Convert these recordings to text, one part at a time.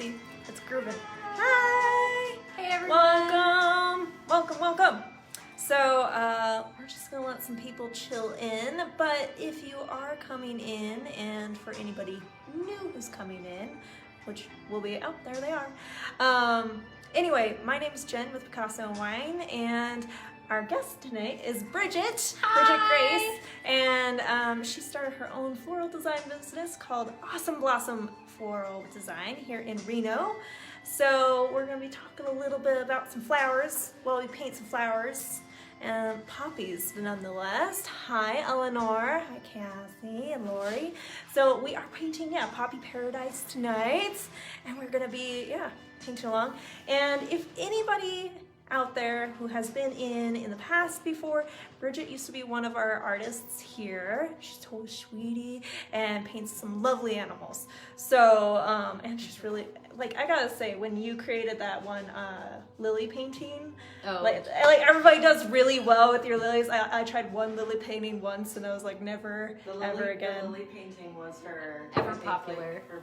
see, it's grooving. Hi! Hey everyone! Welcome! So, we're just gonna let some people chill in, but if you are coming in, and for anybody new who's coming in, which will be, oh, there they are. Anyway, my name is Jen with Picasso and Wine, and our guest tonight is Bridget. Hi. Bridget Grace, and she started her own floral design business called Awesome Blossom Floral Design here in Reno. So we're going to be talking a little bit about some flowers while we paint some flowers and poppies nonetheless. Hi Eleanor, hi Cassie and Lori. So we are painting, Poppy Paradise tonight, and we're going to be, painting along. And if anybody out there who has been in the past before, Bridget used to be one of our artists here. She's totally sweetie and paints some lovely animals. So, and she's really, like, I gotta say, when you created that one lily painting, like everybody does really well with your lilies. I tried one lily painting once and I was like, never, ever again. The lily painting was her ever popular. Her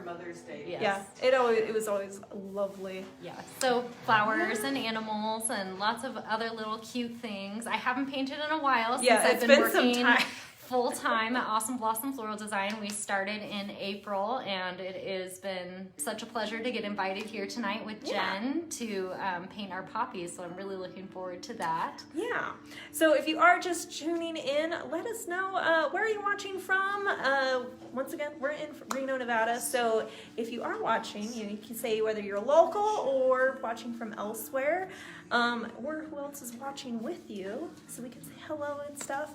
Mother's Day. Yes. Yeah, it was always lovely. Yeah. So flowers and animals and lots of other little cute things. I haven't painted in a while since I've been working some time. full time at Awesome Blossom Floral Design. We started in April, and it has been such a pleasure to get invited here tonight with Jen to paint our poppies. So I'm really looking forward to that. Yeah. So if you are just tuning in, let us know where are you watching from. Once again, we're in Reno, Nevada. So if you are watching, you can say whether you're local or watching from elsewhere, or who else is watching with you, so we can say hello and stuff.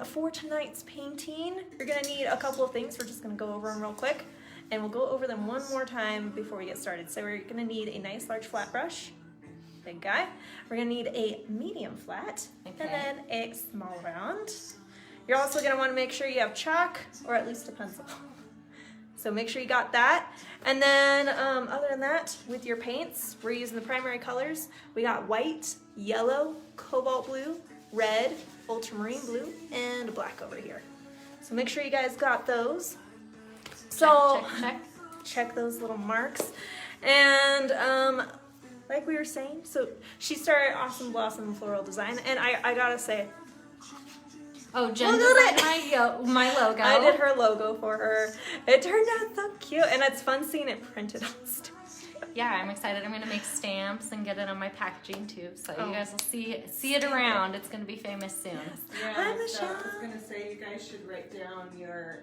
For tonight's painting, you're going to need a couple of things. We're just going to go over them real quick, and we'll go over them one more time before we get started. So we're going to need a nice large flat brush, big guy. We're going to need a medium flat, and then a small round. You're also going to want to make sure you have chalk, or at least a pencil. So make sure you got that. And then other than that, with your paints, we're using the primary colors. We got white, yellow, cobalt blue, red, ultramarine blue, and black over here. So make sure you guys got those. So check those little marks. And like we were saying, so she started Awesome Blossom Floral Design, and I gotta say, Jen designed my logo. I did her logo for her. It turned out so cute, and it's fun seeing it printed on stuff. Yeah, I'm excited. I'm going to make stamps and get it on my packaging too, so you guys will see it around. It's going to be famous soon. Yes. Yeah, Hi, so Michelle. I was gonna say you guys should write down your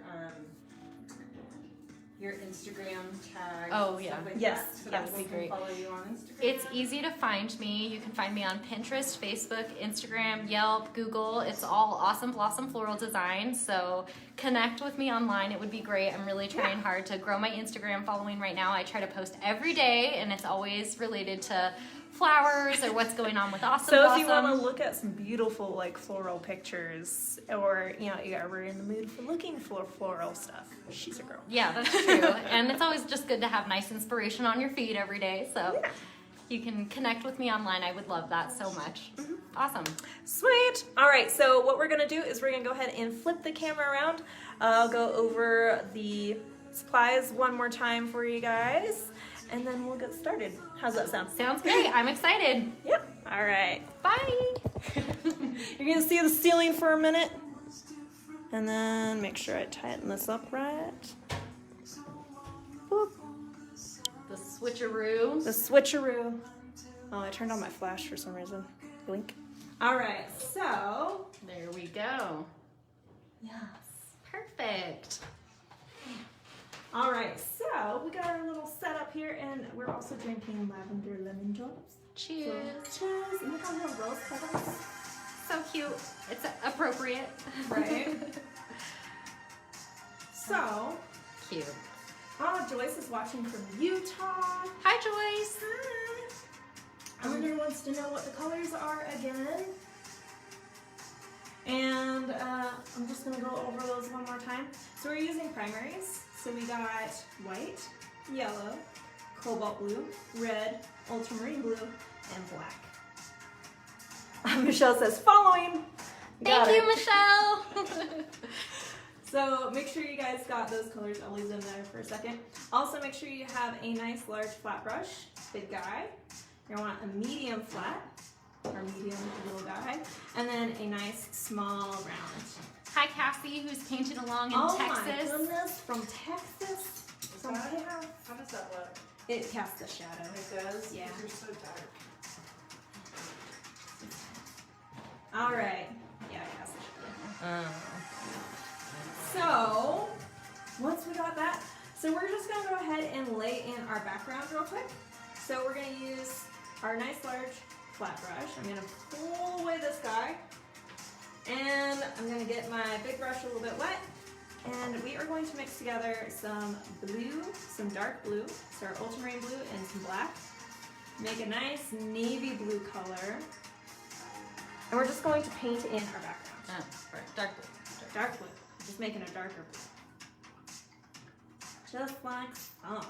Instagram tag. Oh, yeah. Stuff like Yes, that, so that that would be people great. can follow you on Instagram. It's easy to find me. You can find me on Pinterest, Facebook, Instagram, Yelp, Google. It's all Awesome Blossom Floral Design. So connect with me online. It would be great. I'm really trying hard to grow my Instagram following right now. I try to post every day, and it's always related to flowers or what's going on with Awesome So Blossom. if you want to look at some beautiful like floral pictures, or you're ever in the mood for looking for floral stuff, she's a girl. Yeah, that's true. And it's always just good to have nice inspiration on your feed every day. So you can connect with me online. I would love that so much. Awesome. Sweet. All right, so what we're gonna do is we're gonna go ahead and flip the camera around. I'll go over the supplies one more time for you guys, and then we'll get started. How's that sound? Sounds great. I'm excited. Yep. All right. Bye. You're gonna see the ceiling for a minute, and then make sure I tighten this up right. Boop. The switcheroo. The switcheroo. Oh, I turned on my flash for some reason. Blink. All right, so. There we go. Yes. Perfect. All right, so we got our little setup here, and we're also drinking lavender lemon drops. Cheers. So, cheers. And look on the rose petals. So cute. It's appropriate. Right? So, Cute. Joyce is watching from Utah. Hi, Joyce. Hi. Eleanor wants to know what the colors are again. And I'm just going to go over those one more time. So we're using primaries. So we got white, yellow, cobalt blue, red, ultramarine blue, and black. Michelle says, following. Thank you, Michelle. So make sure you guys got those colors. I'll leave them there for a second. Also make sure you have a nice large flat brush, big guy. You want a medium flat, or medium little guy, and then a nice small round. Hi Cassie, who's painting along in Oh Texas. my goodness, from Texas. From Texas. How does that look? It casts a shadow. It does? Yeah. You're so dark. All right. Yeah, it casts a shadow. So, once we got that, so we're just gonna go ahead and lay in our background real quick. So we're gonna use our nice large flat brush. I'm gonna pull away this guy, and I'm gonna get my big brush a little bit wet, and we are going to mix together some blue, some dark blue, so our ultramarine blue and some black. Make a nice navy blue color, and we're just going to paint in our background. Dark blue. Dark blue. Just making a darker blue. Just like so.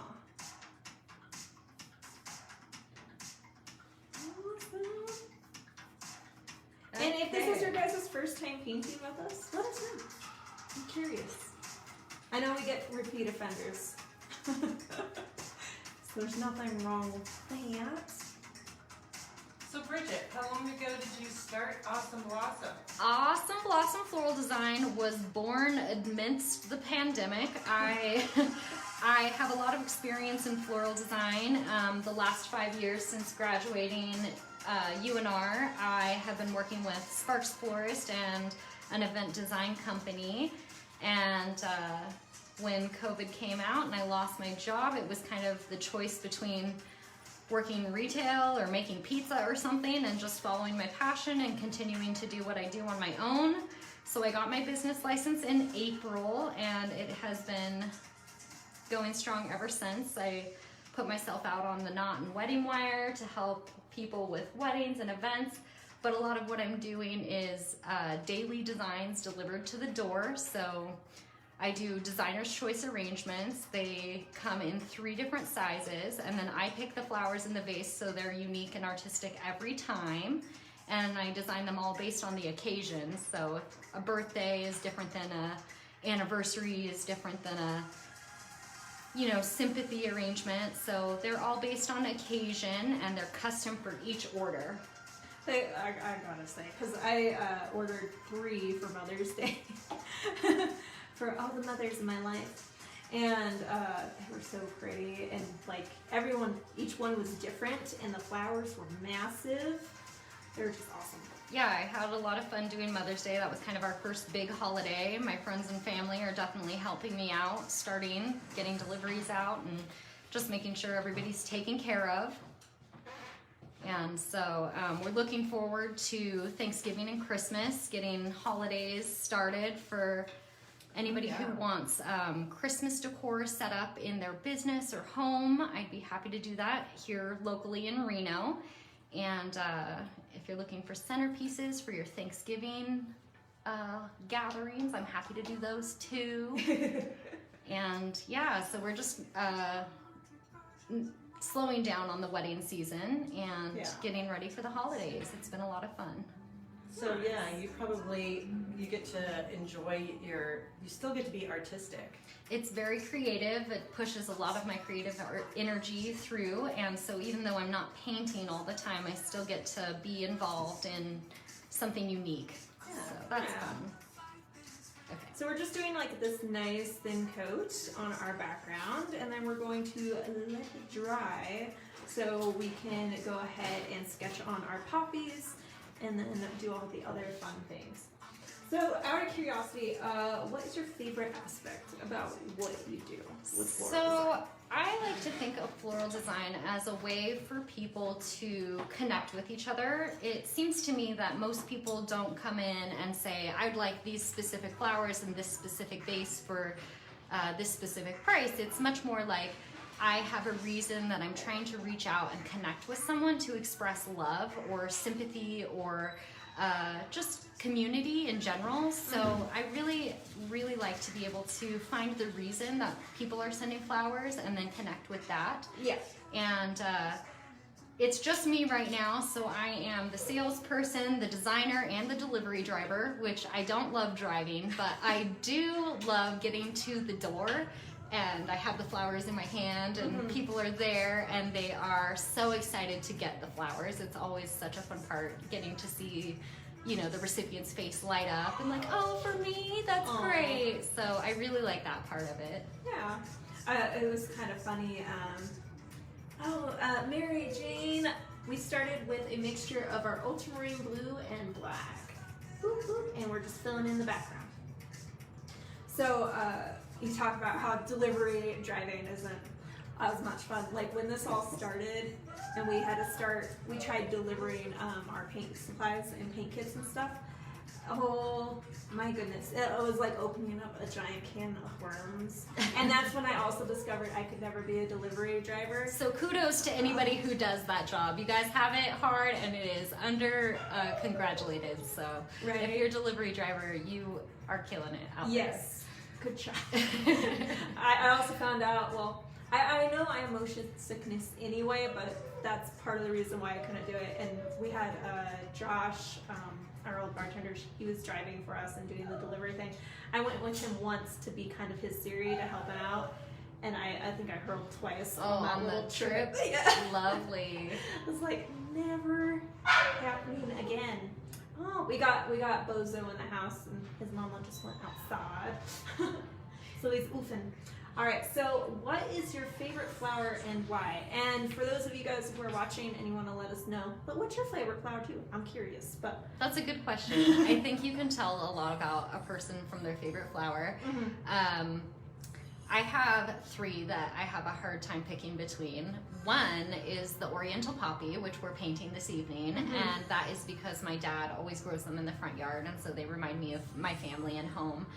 And if this is your guys' first time painting with us, let us know. I'm curious. I know we get repeat offenders. So there's nothing wrong with that. So Bridget, how long ago did you start Awesome Blossom? Awesome Blossom Floral Design was born amidst the pandemic. I have a lot of experience in floral design. The last 5 years since graduating UNR, I have been working with Sparks Florist and an event design company. And when COVID came out and I lost my job, it was kind of the choice between working retail or making pizza or something and just following my passion and continuing to do what I do on my own. So I got my business license in April and it has been going strong ever since. I put myself out on the Knot and Wedding Wire to help people with weddings and events, but a lot of what I'm doing is daily designs delivered to the door. So I do designer's choice arrangements. They come in 3 different sizes, and then I pick the flowers in the vase so they're unique and artistic every time. And I design them all based on the occasion. So a birthday is different than a anniversary is different than a sympathy arrangement. So they're all based on occasion and they're custom for each order. I gotta say, because I ordered 3 for Mother's Day. For all the mothers in my life, and they were so pretty, and like each one was different, and the flowers were massive. They were just awesome. Yeah, I had a lot of fun doing Mother's Day. That was kind of our first big holiday. My friends and family are definitely helping me out, getting deliveries out, and just making sure everybody's taken care of. And so we're looking forward to Thanksgiving and Christmas, getting holidays started for anybody who wants Christmas decor set up in their business or home. I'd be happy to do that here locally in Reno. And if you're looking for centerpieces for your Thanksgiving gatherings, I'm happy to do those too. And yeah, so we're just slowing down on the wedding season and getting ready for the holidays. It's been a lot of fun. So yeah, you get to enjoy you still get to be artistic. It's very creative. It pushes a lot of my creative energy through, and so even though I'm not painting all the time, I still get to be involved in something unique. Yeah, so that's fun. Okay. So we're just doing like this nice thin coat on our background, and then we're going to let it dry so we can go ahead and sketch on our poppies and then do all the other fun things. So out of curiosity, what is your favorite aspect about what you do with floral design? I like to think of floral design as a way for people to connect with each other. It seems to me that most people don't come in and say, I'd like these specific flowers and this specific vase for this specific price. It's much more like, I have a reason that I'm trying to reach out and connect with someone to express love or sympathy or just community in general. So I really, really like to be able to find the reason that people are sending flowers and then connect with that. Yeah. And it's just me right now, so I am the salesperson, the designer, and the delivery driver, which I don't love driving, but I do love getting to the door, and I have the flowers in my hand, and people are there, and they are so excited to get the flowers. It's always such a fun part, getting to see, you know, the recipient's face light up, and like, oh, for me, that's Aw. great. So I really like that part of it. Yeah, it was kind of funny. Mary Jane, we started with a mixture of our ultramarine blue and black. Boop, boop, and we're just filling in the background. So you talk about how delivery driving isn't as much fun. Like when this all started and we had to start, we tried delivering our paint supplies and paint kits and stuff. Oh my goodness, it was like opening up a giant can of worms. And that's when I also discovered I could never be a delivery driver. So kudos to anybody who does that job. You guys have it hard, and it is under congratulated. So Right. if you're a delivery driver, you are killing it out Yes, good job. there. I also found out, well, I know I have motion sickness anyway, but that's part of the reason why I couldn't do it. And we had Josh, our old bartender, he was driving for us and doing the delivery thing. I went with him once to be kind of his Siri to help him out, and I think I hurled twice Oh, on that on the little trip? Yeah. Lovely. It was like, never happening again. Oh, we got Bozo in the house, and his mama just went outside. So he's oofing. All right, so what is your favorite flower and why? And for those of you guys who are watching and you want to let us know, but what's your favorite flower too? I'm curious, but. That's a good question. I think you can tell a lot about a person from their favorite flower. I have three that I have a hard time picking between. One is the Oriental Poppy, which we're painting this evening, and that is because my dad always grows them in the front yard, and so they remind me of my family and home.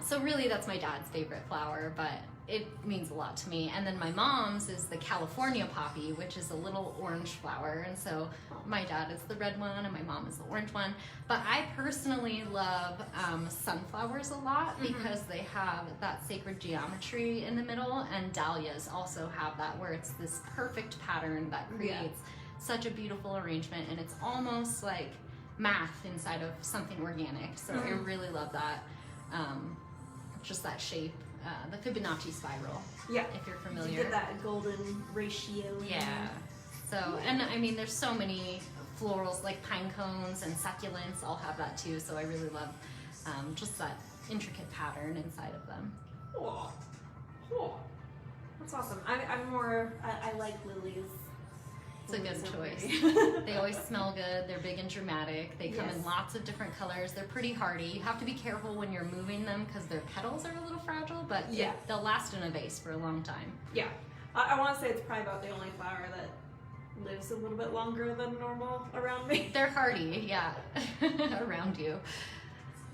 So really that's my dad's favorite flower, but it means a lot to me. And then my mom's is the California Poppy, which is a little orange flower, and so my dad is the red one and my mom is the orange one. But I personally love sunflowers a lot because they have that sacred geometry in the middle, and dahlias also have that, where it's this perfect pattern that creates such a beautiful arrangement, and it's almost like math inside of something organic. So I really love that, just that shape. The Fibonacci spiral, Yeah. if you're You familiar. get that golden ratio. in Yeah. there. So, and I mean, there's so many florals like pine cones and succulents all have that too. So I really love just that intricate pattern inside of them. Cool. Cool. That's awesome. I'm more, I like lilies. It's a good Lilies are choice. pretty. They always smell good. They're big and dramatic. They come in Yes. lots of different colors. They're pretty hardy. You have to be careful when you're moving them because their petals are a little fragile, but Yeah. they'll last in a vase for a long time. Yeah. I want to say it's probably about the only flower that lives a little bit longer than normal around me. They're hardy, yeah, around you.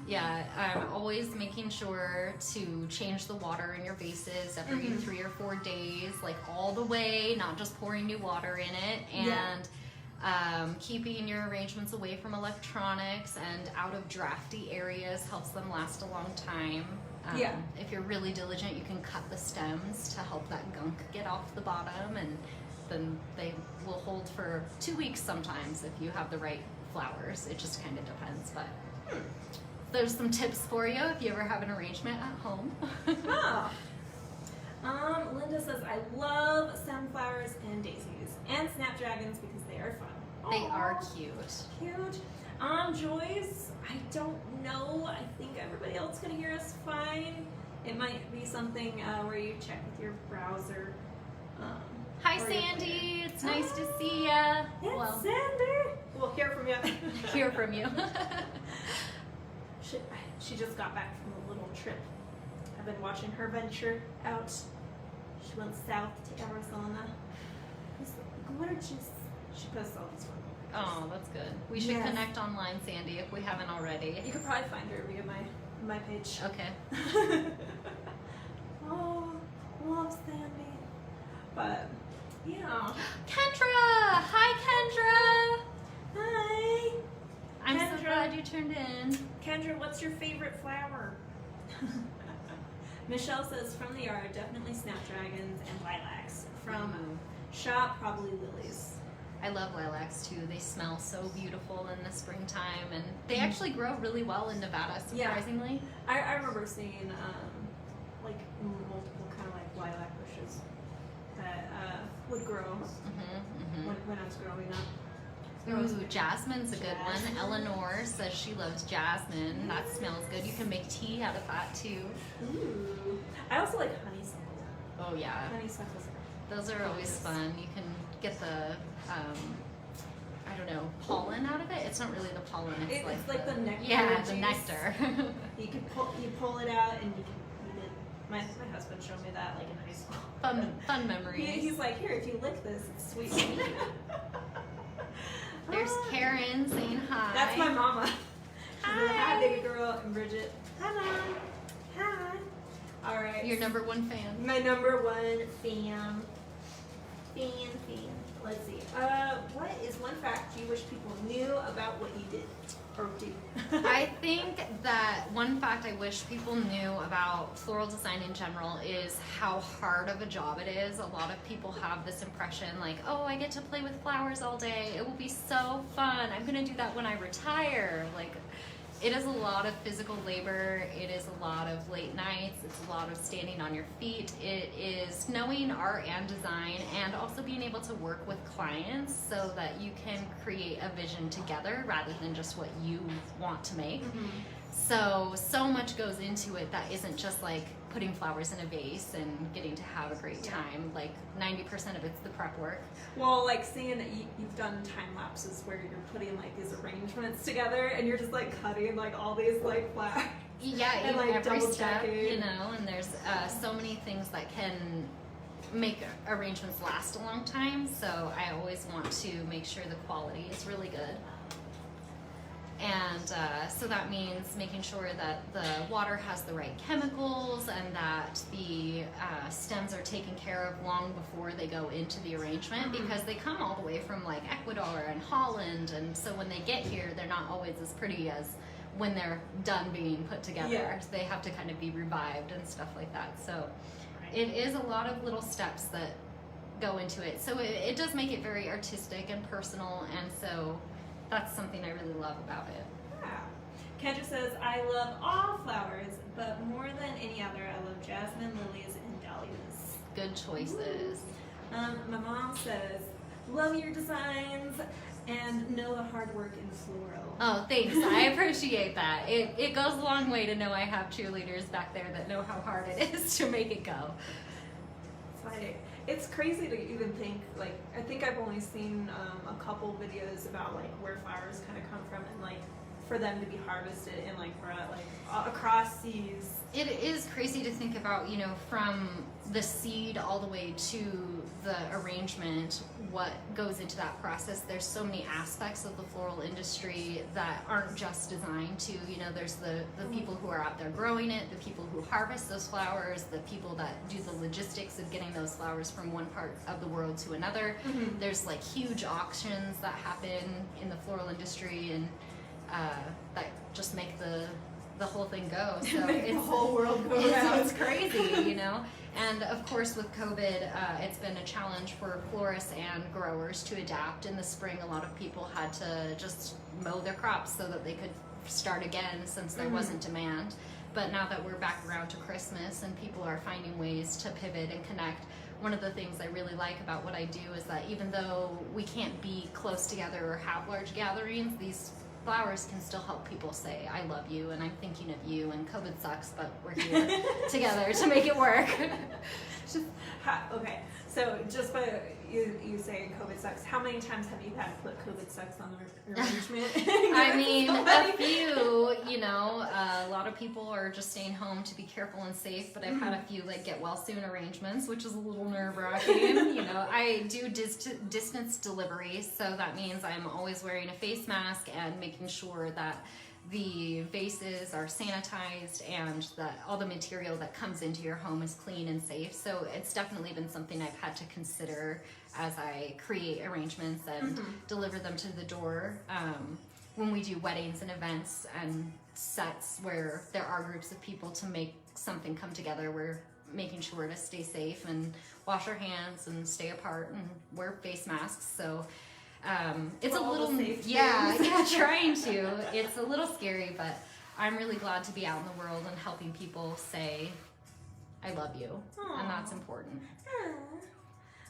Yeah, I'm always making sure to change the water in your vases every 3 or 4 days, like all the way, not just pouring new water in it, and keeping your arrangements away from electronics and out of drafty areas helps them last a long time. If you're really diligent, you can cut the stems to help that gunk get off the bottom, and then they will hold for 2 weeks sometimes if you have the right flowers. It just kind of depends, but there's some tips for you if you ever have an arrangement at home. Linda says, I love sunflowers and daisies and snapdragons because they are fun. They Aw, are cute. cute. Joyce, I don't know. I think everybody else can hear us fine. It might be something where you check with your browser. Hi, or your Sandy. player. It's nice to see ya. It's Well, Sandy. We'll hear from you. hear from you. She just got back from a little trip. I've been watching her venture out. She went south to Arizona. It's gorgeous. She posts all these photos. Oh, that's good. We should Yes. connect online, Sandy, if we haven't already. You could probably find her via my page. Okay. Oh, love Sandy. But yeah. Kendra! Hi, Kendra! Hi. I'm so Kendra. glad you turned in. Kendra, what's your favorite flower? Michelle says from the yard, definitely snapdragons and lilacs. From shop, probably lilies. I love lilacs too. They smell so beautiful in the springtime, and they actually grow really well in Nevada, Yeah. surprisingly. I remember seeing like multiple kind of like lilac bushes that would grow when I was growing up. Ooh, jasmine's a good Jasmine. one. Eleanor says she loves jasmine. That smells good. You can make tea out of that too. Ooh. I also like honeysuckle. Oh yeah, Honeysuckles. those are always fun. You can get the I don't know, pollen out of it. It's not really the pollen. It's like the nectar. Yeah, the juice. nectar. You pull it out and you can eat it. My husband showed me that like in high school. fun memories. He's like, here, if you lick this, it's sweet. There's Karen saying hi. That's my mama. She's Hi. like, hi, baby girl, and Bridget. Hi, Mom. Hi. All right. Your number one fan. My number one fan. Let's see. What is one fact you wish people knew about what you did or do? I think that one fact I wish people knew about floral design in general is how hard of a job it is. A lot of people have this impression like, oh, I get to play with flowers all day. It will be so fun. I'm going to do that when I retire. Like, it is a lot of physical labor. It is a lot of late nights. It's a lot of standing on your feet. It is knowing art and design and also being able to work with clients so that you can create a vision together rather than just what you want to make. So much goes into it that isn't just like putting flowers in a vase and getting to have a great time. Like 90% of it's the prep work. Well, like seeing that you've done time lapses where you're putting like these arrangements together and you're just like cutting like all these like flowers. Yeah, And, even like, every double step, checking. you know, and there's so many things that can make arrangements last a long time. So I always want to make sure the quality is really good. And so that means making sure that the water has the right chemicals and that the stems are taken care of long before they go into the arrangement because they come all the way from like Ecuador and Holland, and so when they get here they're not always as pretty as when they're done being put together. Yeah. So they have to kind of be revived and stuff like that. So it is a lot of little steps that go into it. So it does make it very artistic and personal, and so that's something I really love about it. Yeah. Kendra says, I love all flowers, but more than any other, I love jasmine, lilies, and dahlias. Good choices. My mom says, love your designs and know the hard work in floral. Oh, thanks. I appreciate that. It goes a long way to know I have cheerleaders back there that know how hard it is to make it go. It's like, it's crazy to even think, like, I think I've only seen a couple videos about like where flowers kind of come from and like for them to be harvested and like across seas. It is crazy to think about, you know, from the seed all the way to the arrangement, what goes into that process. There's so many aspects of the floral industry that aren't just designed to, you know, there's the people who are out there growing it, the people who harvest those flowers, the people that do the logistics of getting those flowers from one part of the world to another. There's like huge auctions that happen in the floral industry and that just make the whole thing go. So Make the whole world go round. it's crazy, you know. And of course, with COVID, it's been a challenge for florists and growers to adapt. In the spring, a lot of people had to just mow their crops so that they could start again since there wasn't demand. But now that we're back around to Christmas and people are finding ways to pivot and connect, one of the things I really like about what I do is that even though we can't be close together or have large gatherings, these flowers can still help people say, I love you and I'm thinking of you and COVID sucks, but we're here together to make it work. Okay, so just by you saying COVID sucks, how many times have you had to put COVID sucks on the arrangement? I mean, a few, you know, a lot of people are just staying home to be careful and safe, but I've had a few like get well soon arrangements, which is a little nerve-wracking. You know, I do distance delivery, so that means I'm always wearing a face mask and making sure that the vases are sanitized and that all the material that comes into your home is clean and safe. So it's definitely been something I've had to consider as I create arrangements and deliver them to the door. When we do weddings and events and sets where there are groups of people to make something come together, we're making sure to stay safe and wash our hands and stay apart and wear face masks. So It's For a all the little, safe yeah, things. yeah, trying to. It's a little scary, but I'm really glad to be out in the world and helping people say, I love you, and that's Aw. important.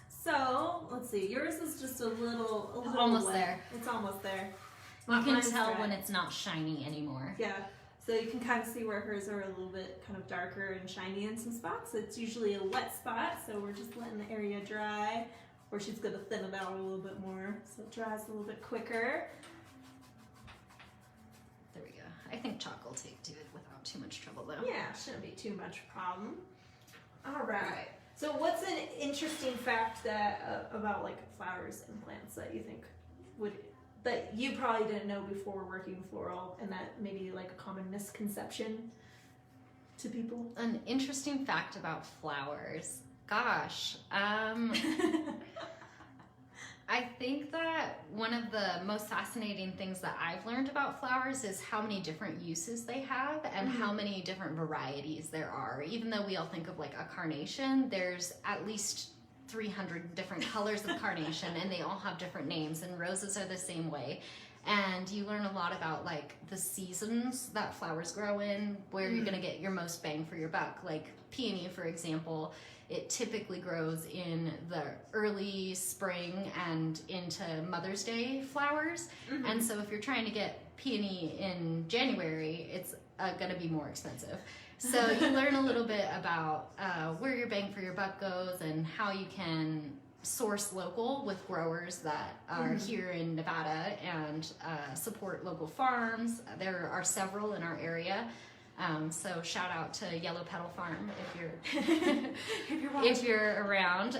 So let's see. Yours is just a little Almost wet. there. It's almost there. You can Mine's tell dry. when it's not shiny anymore. Yeah. So you can kind of see where hers are a little bit kind of darker and shiny in some spots. It's usually a wet spot, so we're just letting the area dry. Or she's gonna thin it out a little bit more, so it dries a little bit quicker. There we go. I think chalk will take to it without too much trouble though. Yeah, shouldn't be too much problem. All right. So what's an interesting fact that about like flowers and plants that you think that you probably didn't know before working floral, and that maybe like a common misconception to people? An interesting fact about flowers. Gosh, I think that one of the most fascinating things that I've learned about flowers is how many different uses they have and how many different varieties there are. Even though we all think of like a carnation, there's at least 300 different colors of carnation, and they all have different names, and roses are the same way. And you learn a lot about like the seasons that flowers grow in, where you're gonna get your most bang for your buck. Like peony, for example, it typically grows in the early spring and into Mother's Day flowers. And so if you're trying to get peony in January, it's gonna be more expensive. So you learn a little bit about where your bang for your buck goes and how you can source local with growers that are here in Nevada and support local farms. There are several in our area. So shout out to Yellow Petal Farm if you're around.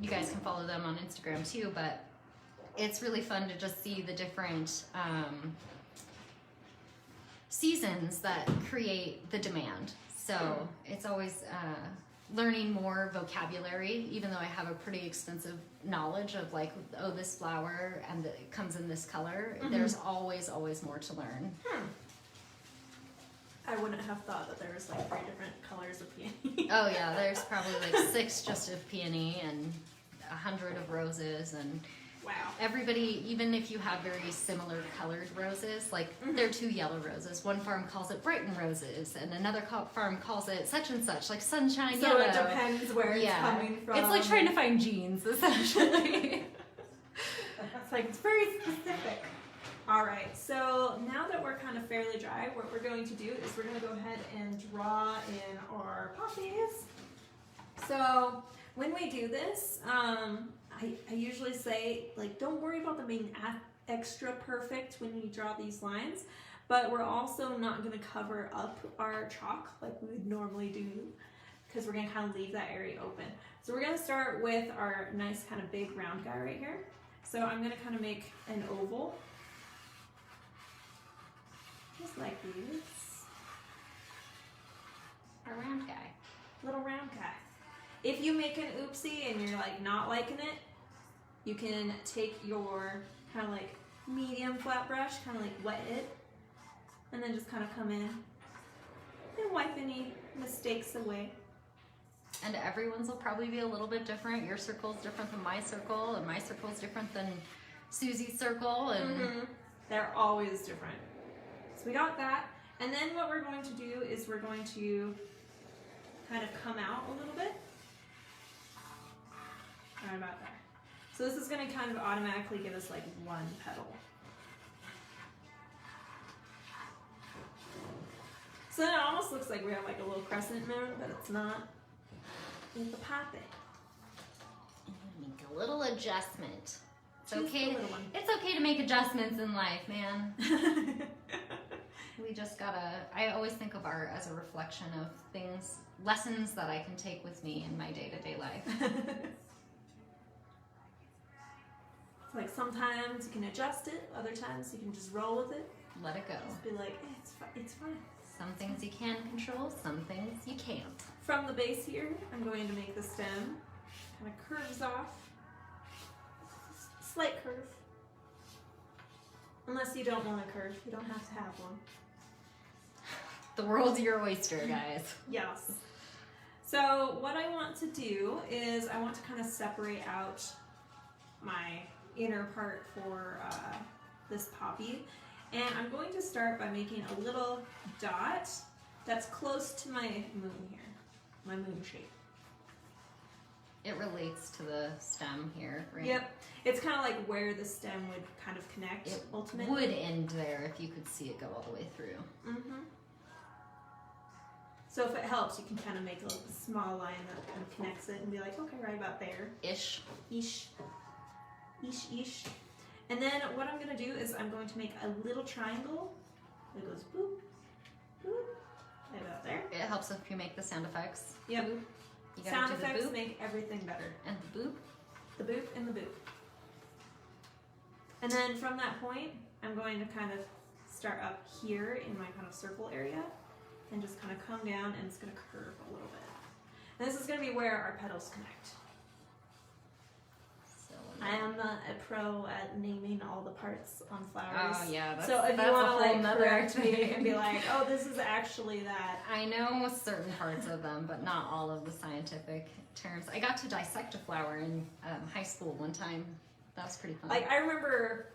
You guys can follow them on Instagram too, but it's really fun to just see the different seasons that create the demand. So it's always learning more vocabulary, even though I have a pretty extensive knowledge of like, oh, this flower and it comes in this color. There's always more to learn. I wouldn't have thought that there was like 3 different colors of peony. Oh yeah, there's probably like 6 just of peony and 100 of roses, and Wow. everybody, even if you have very similar colored roses, like there are 2 yellow roses. One farm calls it Brighton roses, and another farm calls it such and such, like sunshine So yellow. it depends where it's Yeah. coming from. It's like trying to find jeans, essentially. It's like, it's very specific. All right, so now that we're kind of fairly dry, what we're going to do is we're going to go ahead and draw in our poppies. So when we do this, I usually say, like, don't worry about them being extra perfect when you draw these lines, but we're also not going to cover up our chalk like we would normally do, because we're going to kind of leave that area open. So we're going to start with our nice kind of big round guy right here. So I'm going to kind of make an oval, just like this. A round guy. Little round guy. If you make an oopsie and you're like not liking it, you can take your kind of like medium flat brush, kind of like wet it, and then just kind of come in and wipe any mistakes away. And everyone's will probably be a little bit different. Your circle's different than my circle, and my circle's different than Susie's circle, and They're always different. So we got that. And then what we're going to do is we're going to kind of come out a little bit. Right about there. So this is going to kind of automatically give us like 1 petal. So then it almost looks like we have like a little crescent moon, but it's not. It's the poppy. make a little adjustment. It's Just okay. a little one. It's okay to make adjustments in life, man. We just gotta. I always think of art as a reflection of things, lessons that I can take with me in my day-to-day life. It's like sometimes you can adjust it, other times you can just roll with it. Let it go. Just be like, it's fine. Some things you can control, some things you can't. From the base here, I'm going to make the stem kind of curves off. Slight curve. Unless you don't want a curve, you don't have to have one. The world's your oyster, guys. Yes. So what I want to do is I want to kind of separate out my inner part for this poppy. And I'm going to start by making a little dot that's close to my moon here, my moon shape. It relates to the stem here, right? Yep, it's kind of like where the stem would kind of connect It ultimately. would end there if you could see it go all the way through. Mm-hmm. So if it helps, you can kind of make a little small line that kind of connects it and be like, okay, right about there. Ish. Ish. Ish, ish. And then what I'm going to do is I'm going to make a little triangle. It goes boop, boop, right about there. It helps if you make the sound effects. Yep. Boop. You gotta Sound do the effects boop make everything better. and the boop. The boop and the boop. And then from that point, I'm going to kind of start up here in my kind of circle area and just kind of come down, and it's going to curve a little bit. And this is going to be where our petals connect. So I am not a pro at naming all the parts on flowers. Oh yeah, that's, So if that's you a want to whole like nother correct me thing. and be like, oh, this is actually that. I know certain parts of them, but not all of the scientific terms. I got to dissect a flower in high school one time. That was pretty fun. Like I remember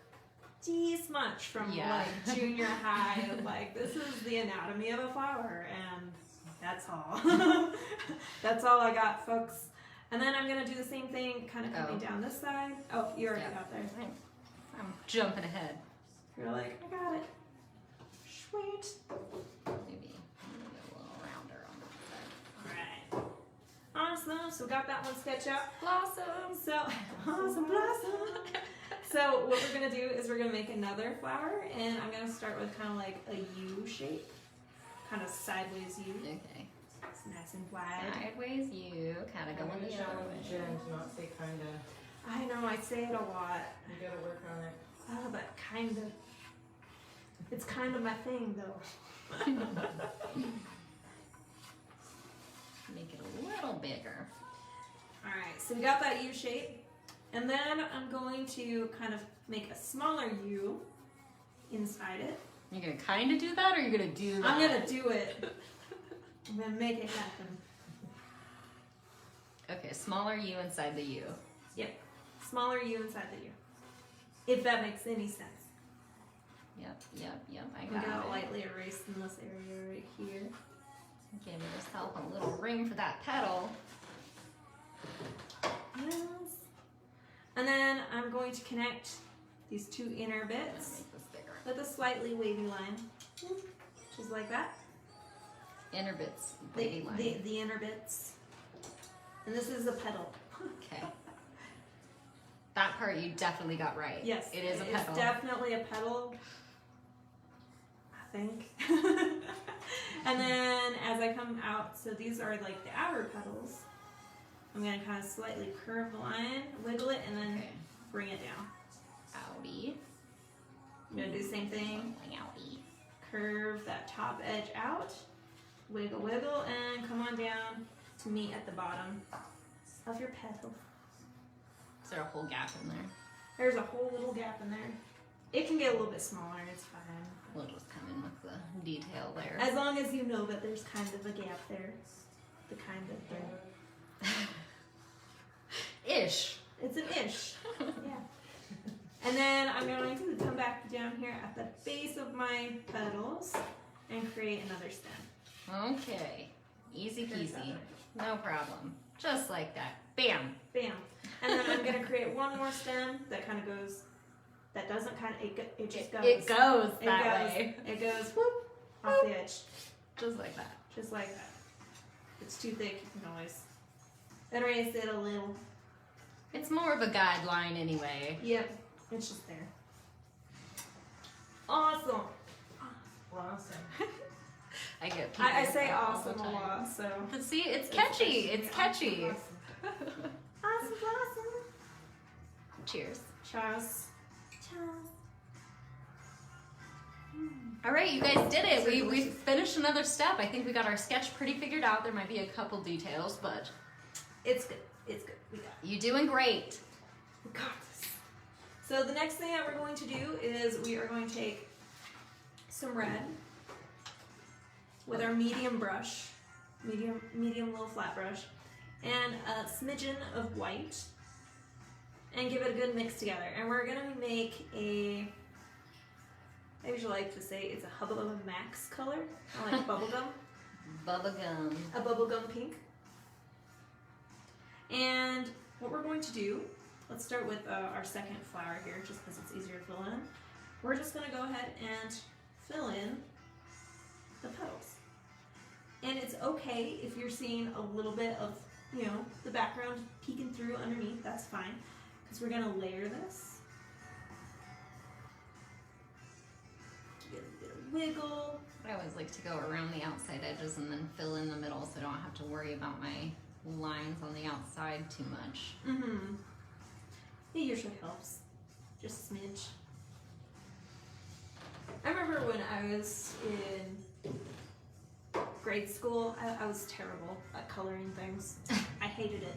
this much from Yeah. like junior high of like this is the anatomy of a flower, and that's all. That's all I got, folks. And then I'm gonna do the same thing, kind of coming down this side. Oh, you already Yeah. got there. I'm jumping ahead. You're like, I got it. Sweet. Maybe a little rounder on Alright. Awesome. So got that one sketch out. the side. Blossom. So awesome blossom. So what we're gonna do is we're gonna make another flower, and I'm gonna start with kind of like a U shape, kind of sideways U. Okay. It's nice and wide. Sideways you, kind of I'm going gonna the other challenge way. Jen to not say kinda. I know I say it a lot. You gotta work on it. Oh, but kind of. It's kind of my thing, though. Make it a little bigger. All right, so we got that U shape, and then I'm going to kind of make a smaller U inside it. You're gonna kind of do that, or you're gonna do that? I'm gonna do it. I'm gonna make it happen. Okay, smaller U inside the U. Smaller U inside the U. If that makes any sense. Yep. I I'm got gonna it. lightly erase in this area right here. Give yourself a little ring for that petal. Yes. And then I'm going to connect these two inner I'm gonna bits make this bigger. with a slightly wavy line. Just like that. Inner bits, wavy line. The inner bits. And this is a petal. Okay. That part you definitely got right. Yes. It is a petal. It's definitely a petal. I think. And then as I come out, so these are like the outer petals. I'm gonna kind of slightly curve the line, wiggle it, and then Okay. bring it down. Outie. I'm gonna do the same thing. Outie. Curve that top edge out, wiggle, wiggle, and come on down to meet at the bottom of your petal. Is there a whole gap in there? There's a whole little gap in there. It can get a little bit smaller, it's fine. We'll just come in with the detail there. As long as you know that there's kind of a gap there. The kind of there. Ish. It's an ish. Yeah. And then I'm going to come back down here at the base of my petals and create another stem. Okay. Easy peasy. No problem. Just like that. Bam. Bam. And then I'm going to create one more stem that kind of goes, that doesn't kind of, it just goes. It goes It that goes. way. It goes whoop, off the edge. Just like that. Just like that. If it's too thick, you can always erase it a little. It's more of a guideline anyway. Yep. It's just there. Awesome. Blossom. I get people I with say that all the awesome a time. lot, so. But see, it's catchy. It's catchy. Awesome blossom. Cheers. Cheers. Cheers. All right, you guys did it. We finished another step. I think we got our sketch pretty figured out. There might be a couple details, but It's good. It's good. We got it. you're doing great. We got this. So the next thing that we're going to do is we are going to take some red with our medium brush, medium little flat brush, and a smidgen of white. and give it a good mix together. And we're gonna make a, I usually like to say it's a Hubba Bubba Max color. I like bubblegum. Bubblegum. A bubblegum pink. And what we're going to do, let's start with our second flower here, just because it's easier to fill in. We're just gonna go ahead and fill in the petals. And it's okay if you're seeing a little bit of, you know, the background peeking through underneath, that's fine. Because we're gonna layer this. Give it a bit of wiggle. I always like to go around the outside edges and then fill in the middle so I don't have to worry about my lines on the outside too much. Mm-hmm. It usually helps. Just a smidge. I remember when I was in grade school, I was terrible at coloring things. I hated it.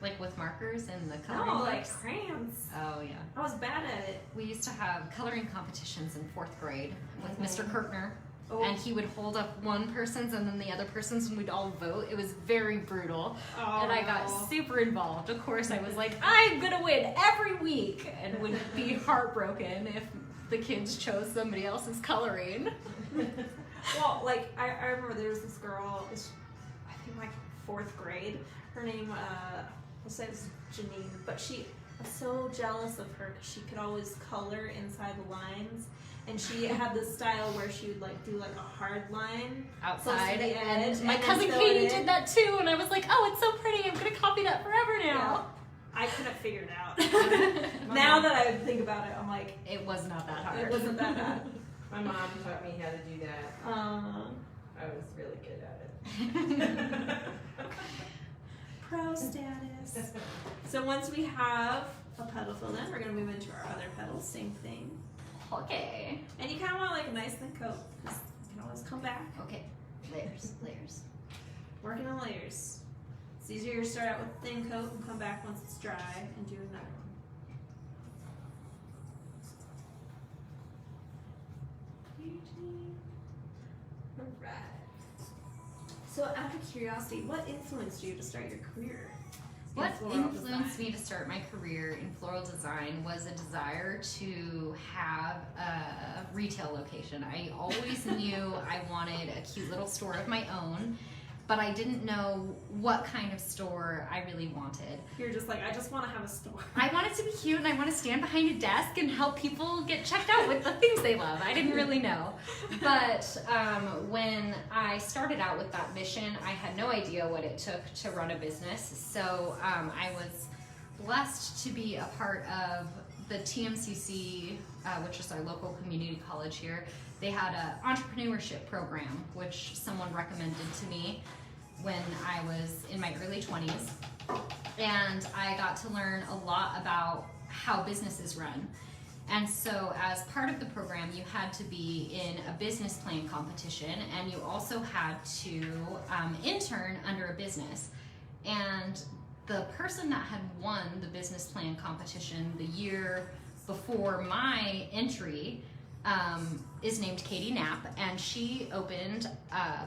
Like with markers and the coloring No, like books? crayons. Oh yeah. I was bad at it. We used to have coloring competitions in 4th grade with Mr. Kirtner. Oh. And he would hold up one person's and then the other person's and we'd all vote. It was very brutal. And I got super involved. Of course, I was like, I'm gonna win every week, and would be heartbroken if the kids chose somebody else's coloring. Well, like I remember there was this girl. I think like 4th grade. Her name, we'll say it was Janine, but she I was so jealous of her because she could always color inside the lines, and she had this style where she would like do like a hard line Outside, close to the and edge, my and then cousin fill Katie it in. did that too, and I was like, oh, it's so pretty, I'm gonna copy that forever Yeah. now. I couldn't figure it out. Now that I think about it, I'm like, It was not that hard. it wasn't that bad. My mom taught me how to do that. I was really good at it. Pro status. So once we have a petal filled in, we're gonna move into our other petals, same thing. Okay. And you kind of want like a nice thin coat, because you can always come back. Okay. Layers, layers. Working on layers. It's easier to start out with a thin coat and come back once it's dry and do another one. Alright. So out of curiosity, what influenced you to start your career? in What floral influenced design? me to start my career in floral design was a desire to have a retail location. I always knew I wanted a cute little store of my own, but I didn't know what kind of store I really wanted. You're just like, I just want to have a store. I want it to be cute and I want to stand behind a desk and help people get checked out with the things they love. I didn't really know. But when I started out with that mission, I had no idea what it took to run a business. So I was blessed to be a part of the TMCC, which is our local community college here. They had an entrepreneurship program, which someone recommended to me when I was in my early 20s. And I got to learn a lot about how businesses run. And so as part of the program, you had to be in a business plan competition, and you also had to intern under a business. And the person that had won the business plan competition the year before my entry is named Katie Knapp, and she opened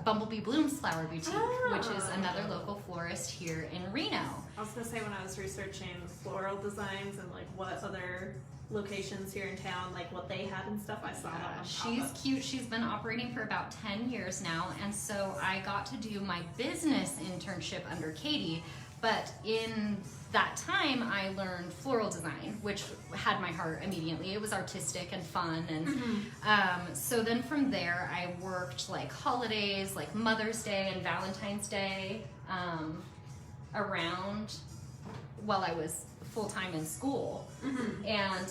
Bumblebee Blooms Flower Boutique, which is another local florist here in Reno. I was gonna say, when I was researching floral designs and like what other locations here in town, like what they had and stuff, I saw that one. She's cute. She's been operating for about 10 years now, and so I got to do my business internship under Katie. But in that time, I learned floral design, which had my heart immediately. It was artistic and fun, and so then from there, I worked like holidays, like Mother's Day and Valentine's Day, around while I was full time in school, and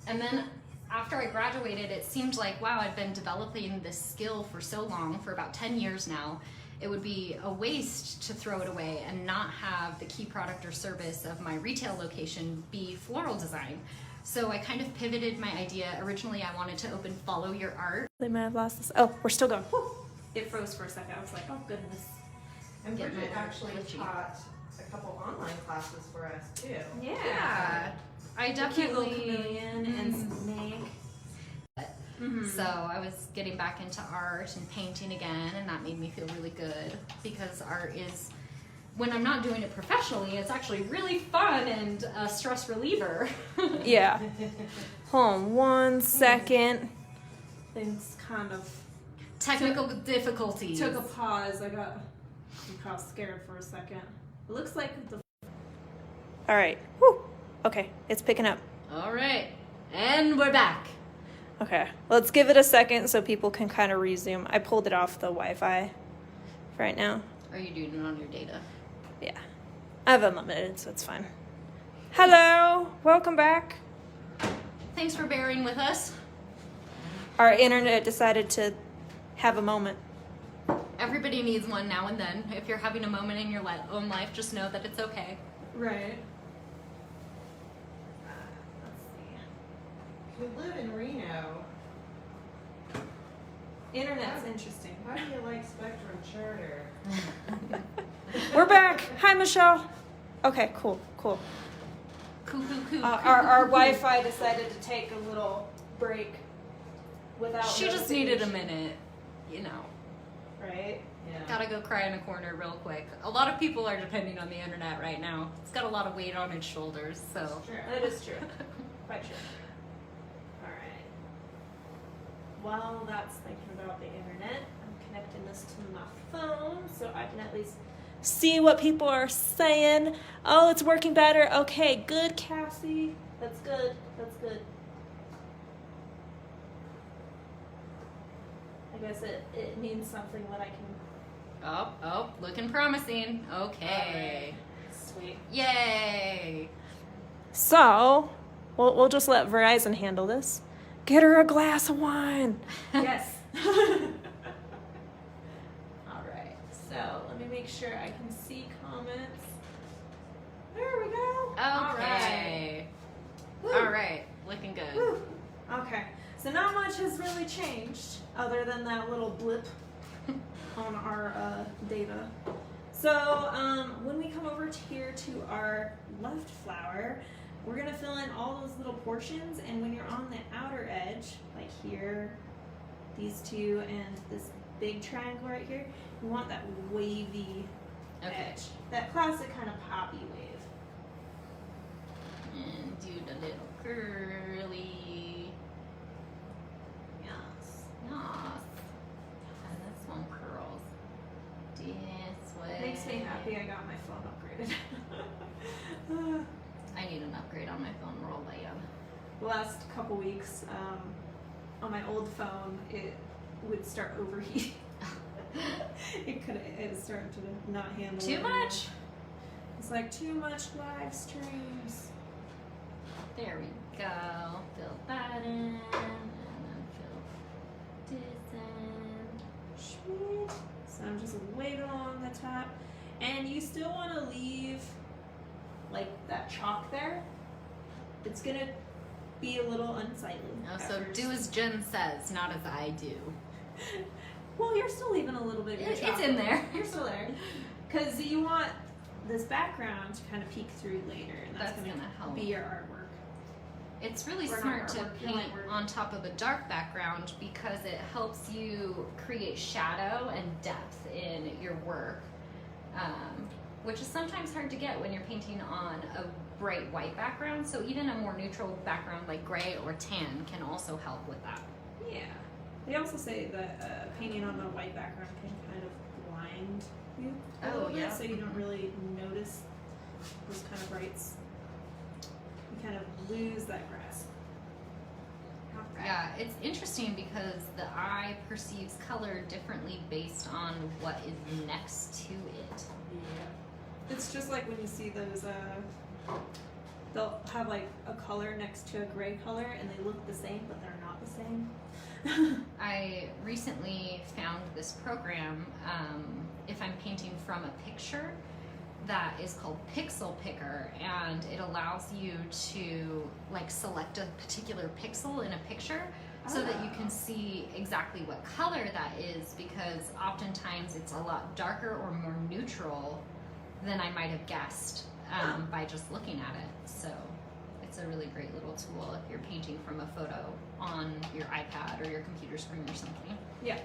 then after I graduated, it seemed like, wow, I'd been developing this skill for so long, for about 10 years now. It would be a waste to throw it away and not have the key product or service of my retail location be floral design. So I kind of pivoted my idea. Originally, I wanted to open Follow Your Art. They might have lost this. Oh, we're still going. Whew. It froze for a second. I was like, oh goodness. And Get Bridget my actually glitchy. taught a couple online classes for us too. Yeah, I The cute little definitely. chameleon and snake. So I was getting back into art and painting again, and that made me feel really good because art is when I'm not doing it professionally, it's actually really fun and a stress reliever. Yeah. Hold on 1 second. Things kind of Technical difficulties. took a pause. I got scared for a second. It looks like the. All right. Whew. Okay, it's picking up. All right, and we're back. Okay, let's give it a second so people can kind of resume. I pulled it off the Wi-Fi right now. Are you doing it on your data? Yeah, I have unlimited, so it's fine. Hello, welcome back. Thanks for bearing with us. Our internet decided to have a moment. Everybody needs one now and then. If you're having a moment in your own life, just know that it's okay. Right. If you live in Reno, Internet's interesting. how do you like Spectrum Charter? We're back. Hi, Michelle. Okay, cool. Cool. Our Wi-Fi decided to take a little break without. She just needed a notification. minute, you know. Right. Yeah. Gotta go cry in a corner real quick. A lot of people are depending on the internet right now. It's got a lot of weight on its shoulders, so. That is true. Quite true. All right. While that's thinking about the internet, I'm connecting this to my phone so I can at least see what people are saying. Oh, it's working better. Okay, good, Cassie. That's good. That's good. I guess it means something that I can. Oh, looking promising. Okay. Sweet. Yay. So, we'll just let Verizon handle this. Get her a glass of wine. Yes. All right. So let me make sure I can see comments. There we go. Okay. Woo. All right. Looking good. Whew. Okay. So not much has really changed other than that little blip on our data. So when we come over here to our left flower, we're gonna fill in all those little portions, and when you're on the outer edge, like here, these two, and this big triangle right here, you want that wavy Okay. edge, that classic kind of poppy wave. And do the little curly. Yes. Yes. And this one curls this way. Makes me happy I got my phone upgraded. I need an upgrade on my phone. We're all laying. The last couple weeks, on my old phone, it would start overheating. it was starting to not handle Too it much? It's like too much live streams. There we go. Fill that in. And then fill this in. Sweet. So I'm just waving along the top. And you still want to leave like that chalk there. It's going to be a little unsightly. Oh, at so first. do as Jen says, not as I do. Well, you're still leaving a little bit of your It's chalk in there. You're still there. Because you want this background to kind of peek through later. And that's, That's going gonna help. to be your artwork. It's really Or not smart to artwork, your paint lightwork. on top of a dark background because it helps you create shadow and depth in your work, which is sometimes hard to get when you're painting on a bright white background. So even a more neutral background like gray or tan can also help with that. Yeah. They also say that painting on a white background can kind of blind you a Oh, little bit, yeah. so you don't really notice those kind of brights. You kind of lose that grasp. Yeah, it's interesting because the eye perceives color differently based on what is next to it. Yeah. It's just like when you see those, they'll have like a color next to a gray color and they look the same, but they're not the same. I recently found this program, if I'm painting from a picture, that is called Pixel Picker, and it allows you to like select a particular pixel in a picture so that you can see exactly what color that is, because oftentimes it's a lot darker or more neutral than I might have guessed by just looking at it. So it's a really great little tool if you're painting from a photo on your iPad or your computer screen or something. Yeah.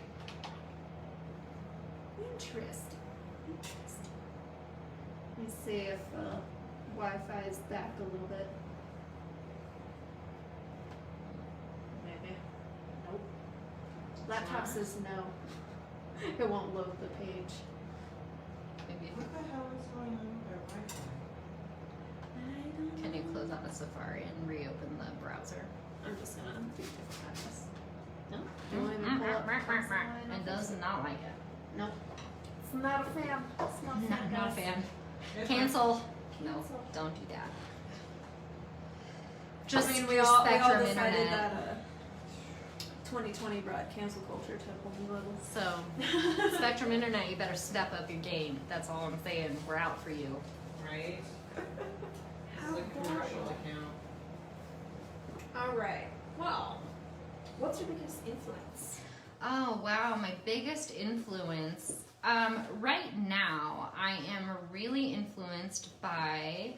Interesting. me see if Wi-Fi is back a little bit. Maybe. Nope. Laptop says no. It won't load the page. Maybe. What the hell is going on with their Wi-Fi? Can you close out of Safari and reopen the browser? I'm just gonna do different access. No, you won't even pull up cross the line It off does this. not like it. Nope. It's not a fan. It's not a fan, Not a guys. fan. It's Cancel. No, Cancel. don't do that. Just I mean, for we all Spectrum decided Internet. that 2020 brought cancel culture to a whole new level. So, Spectrum Internet, you better step up your game. That's all I'm saying. We're out for you. Right? How It's a commercial account. All right. Well, what's your biggest influence? Oh wow, my biggest influence. Right now, I am really influenced by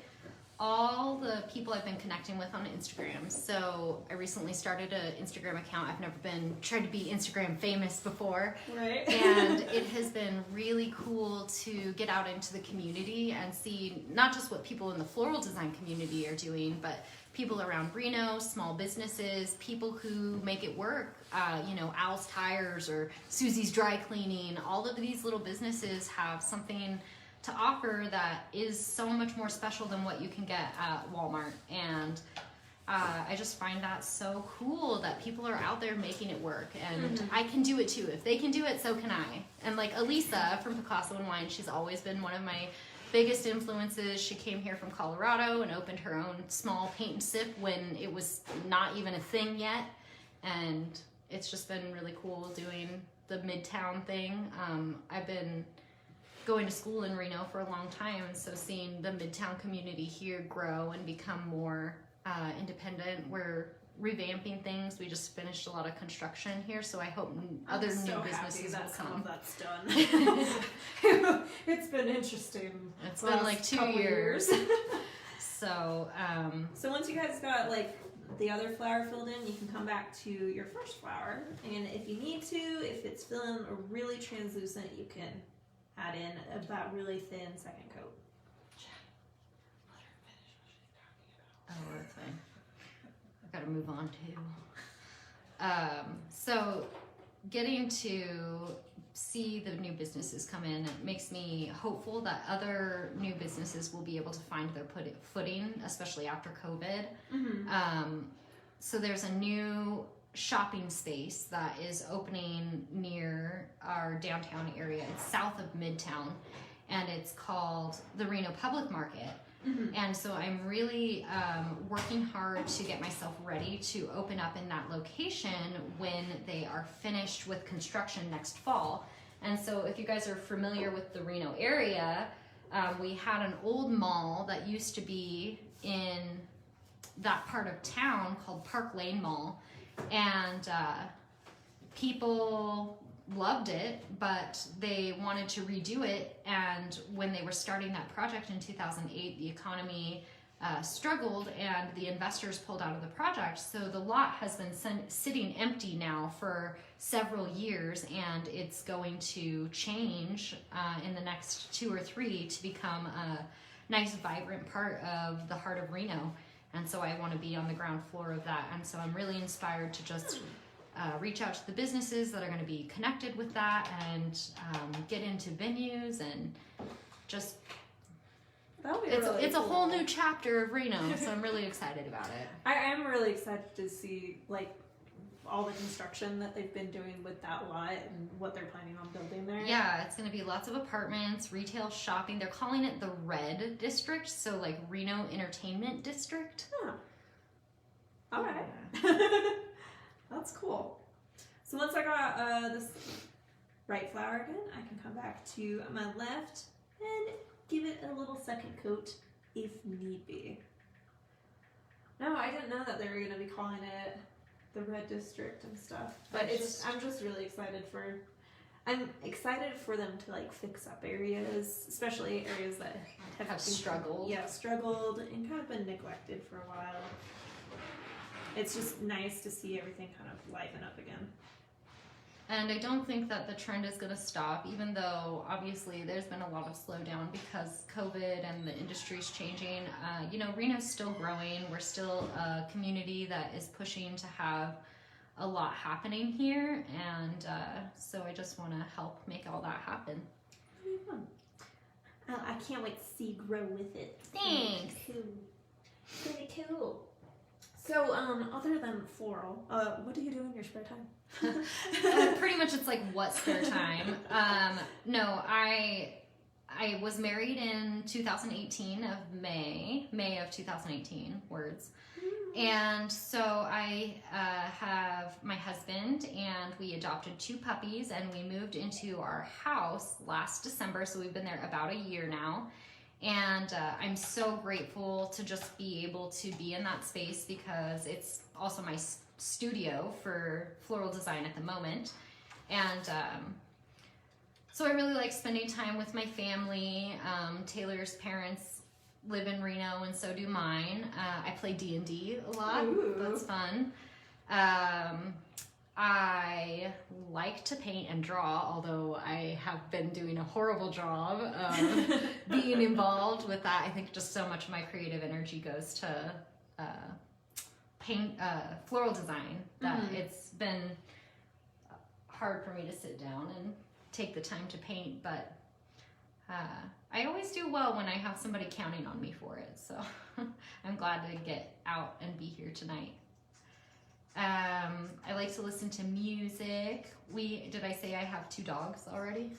all the people I've been connecting with on Instagram. So I recently started an Instagram account. I've never been tried to be Instagram famous before. Right. And it has been really cool to get out into the community and see not just what people in the floral design community are doing, but people around Reno, small businesses, people who make it work. Al's Tires or Susie's Dry Cleaning. All of these little businesses have something to offer that is so much more special than what you can get at Walmart. And I just find that so cool that people are out there making it work, and I can do it too. If they can do it, so can I. And like Elisa from Picasso and Wine, she's always been one of my biggest influences. She came here from Colorado and opened her own small paint and sip when it was not even a thing yet. And it's just been really cool doing the Midtown thing. I've been going to school in Reno for a long time, and so seeing the Midtown community here grow and become more independent. We're revamping things. We just finished a lot of construction here, so I hope other new businesses will some come. of that's done. It's been interesting. It's the been last like 2 couple years. So, So once you guys got like the other flower filled in, you can come back to your first flower, and if you need to, if it's feeling really translucent, you can add in that really thin second coat. oh, that's fine. I've got to move on too. So getting to see the new businesses come in, it makes me hopeful that other new businesses will be able to find their footing, especially after COVID. So there's a new shopping space that is opening near our downtown area. It's south of Midtown, and it's called the Reno Public Market. And so I'm really working hard to get myself ready to open up in that location when they are finished with construction next fall. And so if you guys are familiar with the Reno area, we had an old mall that used to be in that part of town called Park Lane Mall. And people loved it, but they wanted to redo it. And when they were starting that project in 2008, the economy struggled and the investors pulled out of the project. So the lot has been sitting empty now for several years, and it's going to change in the next 2 or 3 to become a nice, vibrant part of the heart of Reno. And so I want to be on the ground floor of that. And so I'm really inspired to just reach out to the businesses that are going to be connected with that, and get into venues and just it's a whole new chapter of Reno. So I'm really excited about it. I am really excited to see like all the construction that they've been doing with that lot and what they're planning on building there. Yeah, it's going to be lots of apartments, retail, shopping. They're calling it the Red District, so like Reno Entertainment District. Huh. All right. That's cool. So once I got this right flower again, I can come back to my left and give it a little second coat if need be. No, I didn't know that they were going to be calling it the Red District and stuff. But I'm just really excited I'm excited for them to like fix up areas, especially areas that Have struggled. Yeah, struggled and kind of been neglected for a while. It's just nice to see everything kind of liven up again. And I don't think that the trend is going to stop, even though obviously there's been a lot of slowdown because COVID and the industry's changing. Reno's still growing. We're still a community that is pushing to have a lot happening here. And so I just want to help make all that happen. I can't wait to see you grow with it. Thanks. Cool. Pretty cool. So, other than floral, what do you do in your spare time? Pretty much it's like what spare time. No, I was married in 2018 of May of 2018, words. And so I have my husband, and we adopted 2 puppies, and we moved into our house last December. So we've been there about a year now. And I'm so grateful to just be able to be in that space because it's also my studio for floral design at the moment. And so I really like spending time with my family. Taylor's parents live in Reno, and so do mine. I play D&D a lot. Ooh. That's fun. I like to paint and draw, although I have been doing a horrible job of being involved with that. I think just so much of my creative energy goes to paint, floral design, that it's been hard for me to sit down and take the time to paint, but I always do well when I have somebody counting on me for it, so I'm glad to get out and be here tonight. I like to listen to music. Did I say I have 2 dogs already?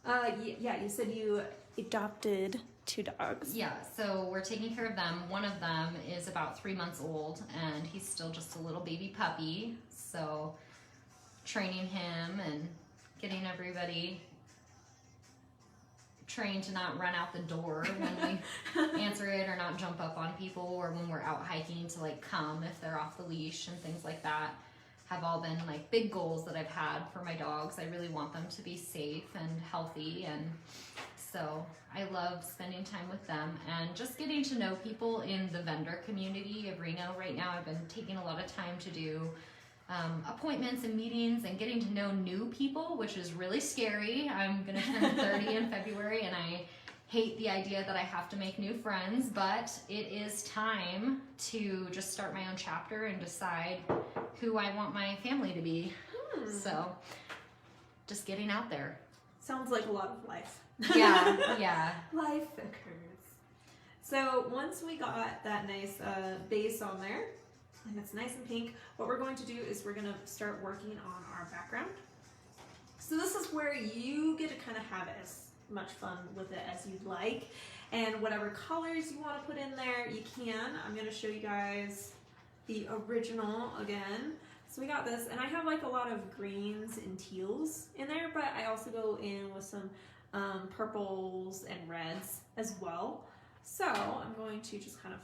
Yeah, you said you adopted 2 dogs. Yeah, so we're taking care of them. One of them is about 3 months old, and he's still just a little baby puppy. So training him and getting everybody trained to not run out the door when we answer it, or not jump up on people, or when we're out hiking to like come if they're off the leash and things like that, have all been like big goals that I've had for my dogs. I really want them to be safe and healthy, and so I love spending time with them and just getting to know people in the vendor community of Reno. Right now I've been taking a lot of time to do appointments and meetings and getting to know new people, which is really scary. I'm gonna turn 30 in February, and I hate the idea that I have to make new friends, but it is time to just start my own chapter and decide who I want my family to be. So just getting out there. Sounds like a lot of life. Yeah. Life occurs. So once we got that nice base on there, and it's nice and pink, what we're going to do is we're going to start working on our background. So this is where you get to kind of have as much fun with it as you'd like, and whatever colors you want to put in there, you can. I'm going to show you guys the original again. So we got this, and I have like a lot of greens and teals in there, but I also go in with some purples and reds as well. So I'm going to just kind of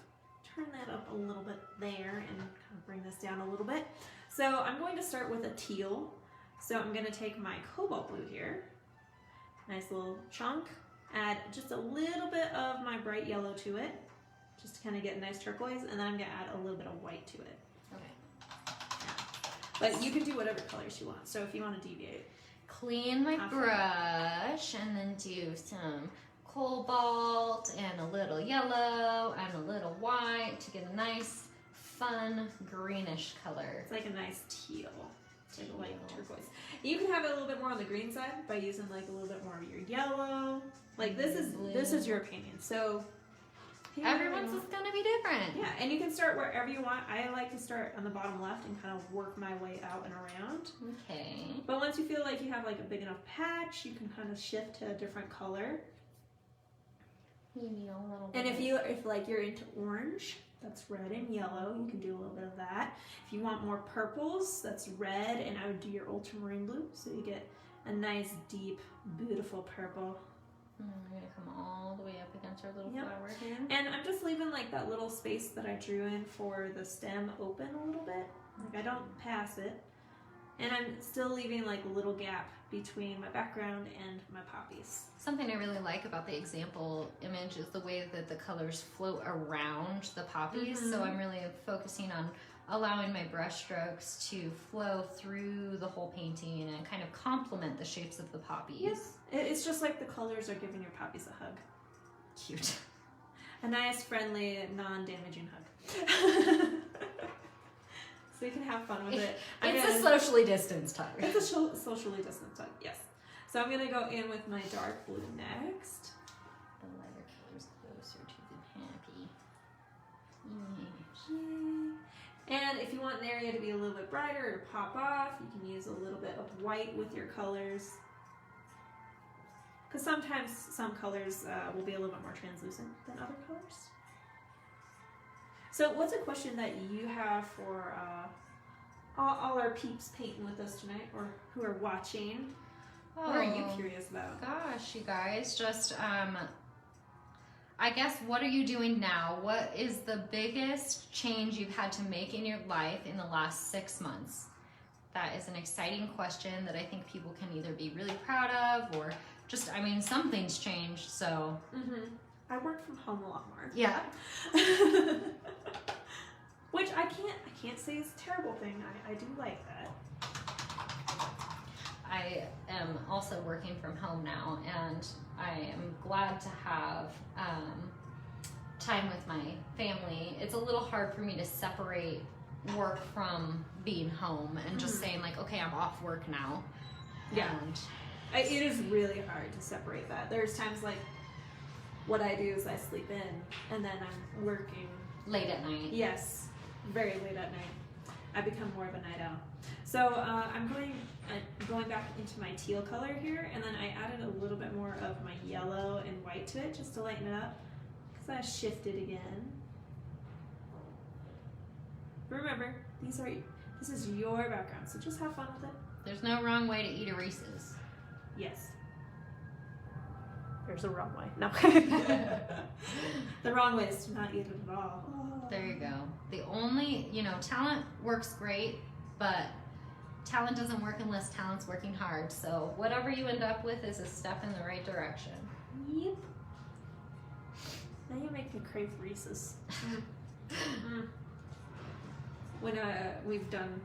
turn that up a little bit there and kind of bring this down a little bit. So I'm going to start with a teal. So I'm going to take my cobalt blue here, nice little chunk, add just a little bit of my bright yellow to it, just to kind of get a nice turquoise, and then I'm going to add a little bit of white to it. Okay. But you can do whatever colors you want, so if you want to deviate. Clean my Have fun. brush and then do some cobalt and a little yellow and a little white to get a nice, fun greenish color. It's like a nice teal. It's like a light turquoise. You can have it a little bit more on the green side by using like a little bit more of your yellow. Like this is your opinion. So Everyone's is gonna be different. yeah, and you can start wherever you want. I like to start on the bottom left and kind of work my way out and around. Okay. But once you feel like you have like a big enough patch, you can kind of shift to a different color. You need a little And bit. if like you're into orange, that's red and yellow, you can do a little bit of that. If you want more purples, that's red, and I would do your ultramarine blue, so you get a nice, deep, beautiful purple. I'm gonna come all the way up against our little Yep. flower here. And I'm just leaving like that little space that I drew in for the stem open a little bit. Like I don't pass it. And I'm still leaving like a little gap between my background and my poppies. Something I really like about the example image is the way that the colors float around the poppies. So I'm really focusing on allowing my brush strokes to flow through the whole painting and kind of complement the shapes of the poppies. Yes. It's just like the colors are giving your poppies a hug. Cute. A nice, friendly, non-damaging hug. So you can have fun with it. It's a socially distanced hug. It's a socially distant hug, yes. So I'm gonna go in with my dark blue next. The lighter colors closer to the happy. Yay. And if you want an area to be a little bit brighter or to pop off, you can use a little bit of white with your colors. Because sometimes some colors will be a little bit more translucent than other colors. So what's a question that you have for all our peeps painting with us tonight, or who are watching? What are you curious about? Gosh, you guys, just I guess, what are you doing now? What is the biggest change you've had to make in your life in the last 6 months? That is an exciting question that I think people can either be really proud of or just, I mean, something's changed, so. Mm-hmm. I work from home a lot more. Yeah. Which I can't say is a terrible thing. I do like that. I am also working from home now, and I am glad to have time with my family. It's a little hard for me to separate work from being home and just saying like, okay, I'm off work now. Yeah. And It is really hard to separate that. There's times like what I do is I sleep in and then I'm working. late at night. Yes, very late at night. I become more of a night owl. So I'm going back into my teal color here, and then I added a little bit more of my yellow and white to it just to lighten it up, because I shifted again. Remember, this is your background, so just have fun with it. There's no wrong way to eat a Reese's. Yes. There's a wrong way. No. The wrong way is to not eat it at all. Oh. There you go. The only, talent works great, but talent doesn't work unless talent's working hard. So whatever you end up with is a step in the right direction. Yep. Now you make me crave Reese's. When we've done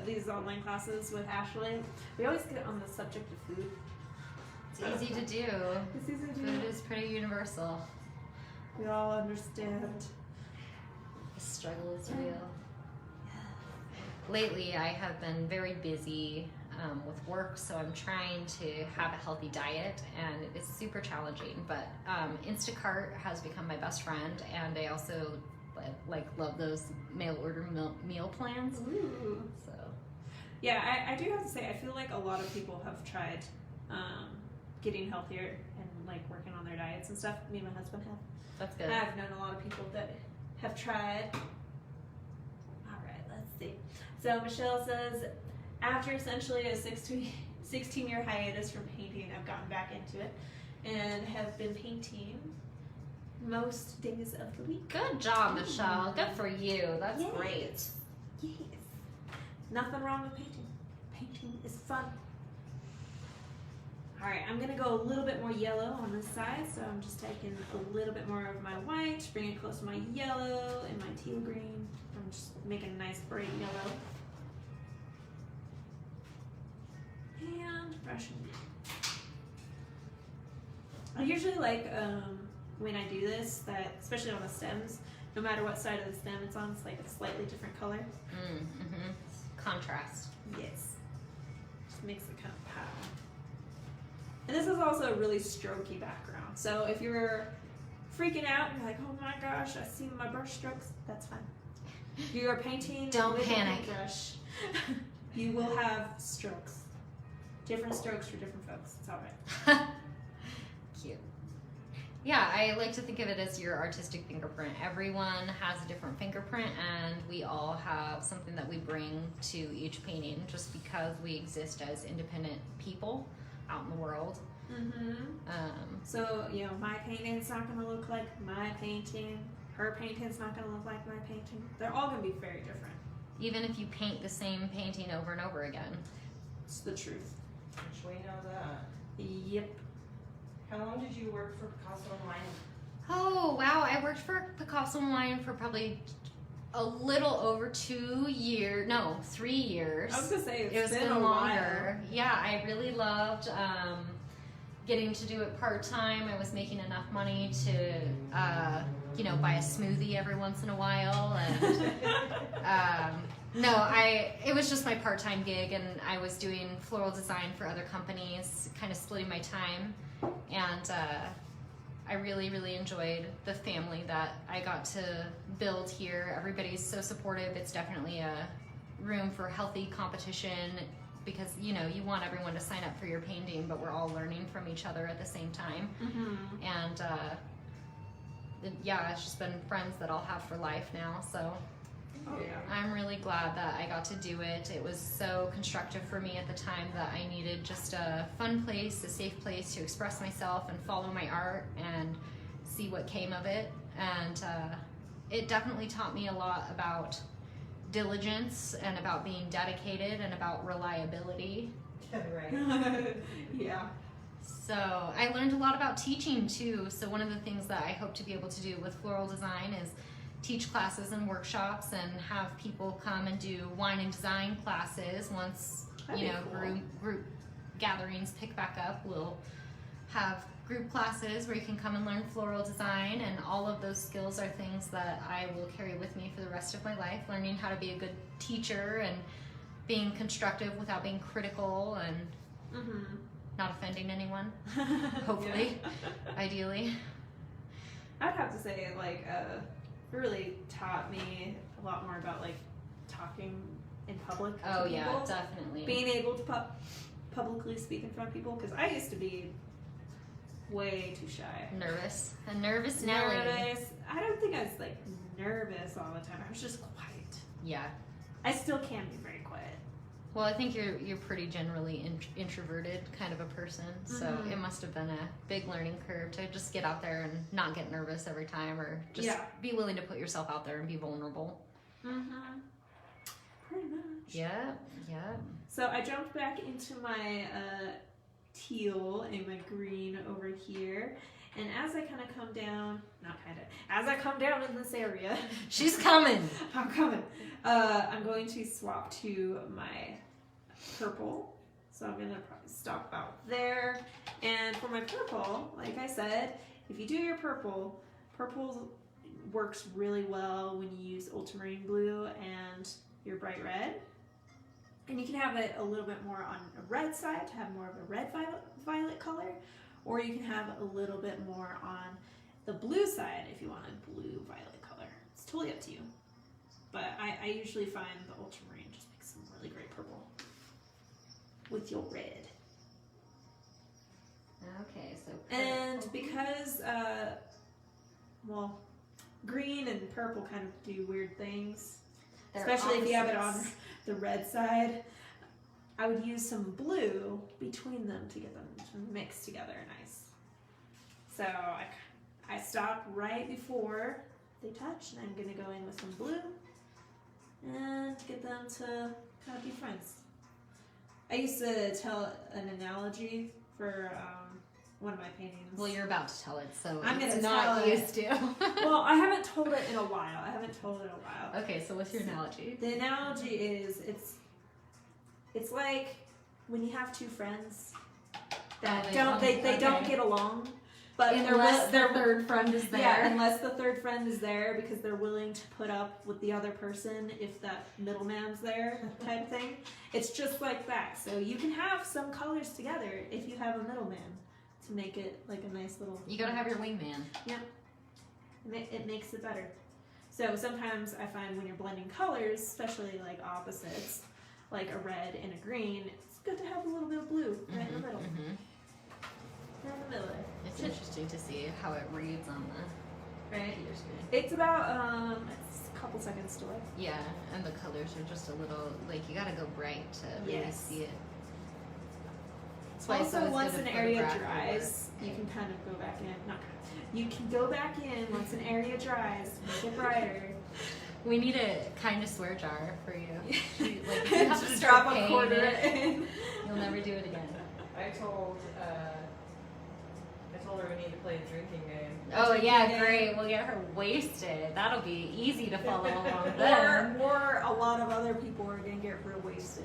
these online classes with Ashley, we always get on the subject of food. It's easy to do. It's easy to do. Food is pretty universal. We all understand. The struggle is real. Lately, I have been very busy with work, so I'm trying to have a healthy diet, and it is super challenging. But Instacart has become my best friend, and I also love those mail order meal plans. Ooh. So Yeah, I do have to say, I feel like a lot of people have tried getting healthier and like working on their diets and stuff. Me and my husband have. that's good. I've known a lot of people that have tried. All right, let's see. So Michelle says, after essentially a 16-year hiatus from painting, I've gotten back into it and have been painting most days of the week. Good job, Michelle. Good for you. That's Yes. great. Yes. Nothing wrong with painting. Painting is fun. All right, I'm gonna go a little bit more yellow on this side, so I'm just taking a little bit more of my white, bring it close to my yellow and my teal green. I'm just making a nice bright yellow. And brushing it. I usually like when I do this, that especially on the stems, no matter what side of the stem it's on, it's like a slightly different color. Mm-hmm. Contrast. Yes. Just makes it kind of pop. And this is also a really strokey background. So if you're freaking out and you're like, oh my gosh, I see my brush strokes, that's fine. You are painting Don't with panic. a paintbrush. You will have strokes. Different strokes for different folks. It's all right. Cute. Yeah, I like to think of it as your artistic fingerprint. Everyone has a different fingerprint, and we all have something that we bring to each painting just because we exist as independent people out in the world. Mm-hmm. So, my painting's not going to look like my painting. Her painting's not going to look like my painting. They're all going to be very different. Even if you paint the same painting over and over again. It's the truth. Which way know that? Yep. How long did you work for Picasso Online? Oh, wow. I worked for Picasso Online for probably a little over 2 years, no, 3 years. I was gonna say It was been been a longer. Yeah, I really loved getting to do it part time. I was making enough money to, buy a smoothie every once in a while, and it was just my part time gig, and I was doing floral design for other companies, kind of splitting my time, and I really, really enjoyed the family that I got to build here. Everybody's so supportive. It's definitely a room for healthy competition because, you want everyone to sign up for your painting, but we're all learning from each other at the same time. And it's just been friends that I'll have for life now. So Oh yeah. I'm really glad that I got to do it. It was so constructive for me at the time that I needed just a fun place, a safe place to express myself and follow my art and see what came of it. And it definitely taught me a lot about diligence and about being dedicated and about reliability. Right. Yeah. So I learned a lot about teaching too. So one of the things that I hope to be able to do with floral design is teach classes and workshops and have people come and do wine and design classes once That'd be cool. group gatherings pick back up. We'll have group classes where you can come and learn floral design, and all of those skills are things that I will carry with me for the rest of my life, learning how to be a good teacher and being constructive without being critical and not offending anyone, hopefully, ideally. I'd have to say, like, it really taught me a lot more about, like, talking in public to Oh people. yeah, definitely. Being able to publicly speak in front of people, because I used to be way too shy. Nervous. A nervous Nelly. Nervous. I don't think I was, like, nervous all the time. I was just quiet. Yeah. I still can be very quiet. Well, I think you're pretty generally introverted kind of a person, so it must have been a big learning curve to just get out there and not get nervous every time, or just be willing to put yourself out there and be vulnerable. Pretty much. Yeah, yeah. So I jumped back into my teal and my green over here. And as I kind of come down, as I come down in this area, She's coming. I'm coming. I'm going to swap to my purple. So I'm going to probably stop about there. And for my purple, like I said, if you do your purple works really well when you use ultramarine blue and your bright red. And you can have it a little bit more on a red side to have more of a red violet color. Or you can have a little bit more on the blue side if you want a blue-violet color. It's totally up to you. But I usually find the ultramarine just makes some really great purple with your red. Okay, so And purple. because, green and purple kind of do weird things, They're especially if you have it on opposites. the red side, I would use some blue between them to get them to mix together nice. So I stop right before they touch, and I'm gonna go in with some blue and get them to kind of be friends. I used to tell an analogy for one of my paintings. Well, you're about to tell it, so I'm it's gonna not tell it. used to. Well, I haven't told it in a while. Okay, so what's your analogy? The analogy is it's like when you have two friends that they don't get along, but Unless they're the third friend is there. Yeah, unless the third friend is there because they're willing to put up with the other person if that middleman's there, type of thing. It's just like that. So you can have some colors together if you have a middleman to make it like a nice little. You gotta have your wingman. It makes it better. So sometimes I find when you're blending colors, especially like opposites, like a red and a green, it's good to have a little bit of blue right in the middle. Right in the middle there. It's interesting to see how it reads on the Right? computer screen. It's about it's a couple seconds delay. Yeah, and the colors are just a little, like, you gotta go bright to really Yes. see it. That's why it's Also, always once good an to area photograph your dries, you can kind of go back in. Not kind of. You can go back in once an area dries, make it brighter. work. We need a kind of swear jar for you. Like, you have to Just start drop a paying quarter it, in. you'll never do it again. I told told her we need to play a drinking game. Oh Drinking yeah, game. great. We'll get her wasted. That'll be easy to follow along then. Or a lot of other people are gonna get real wasted.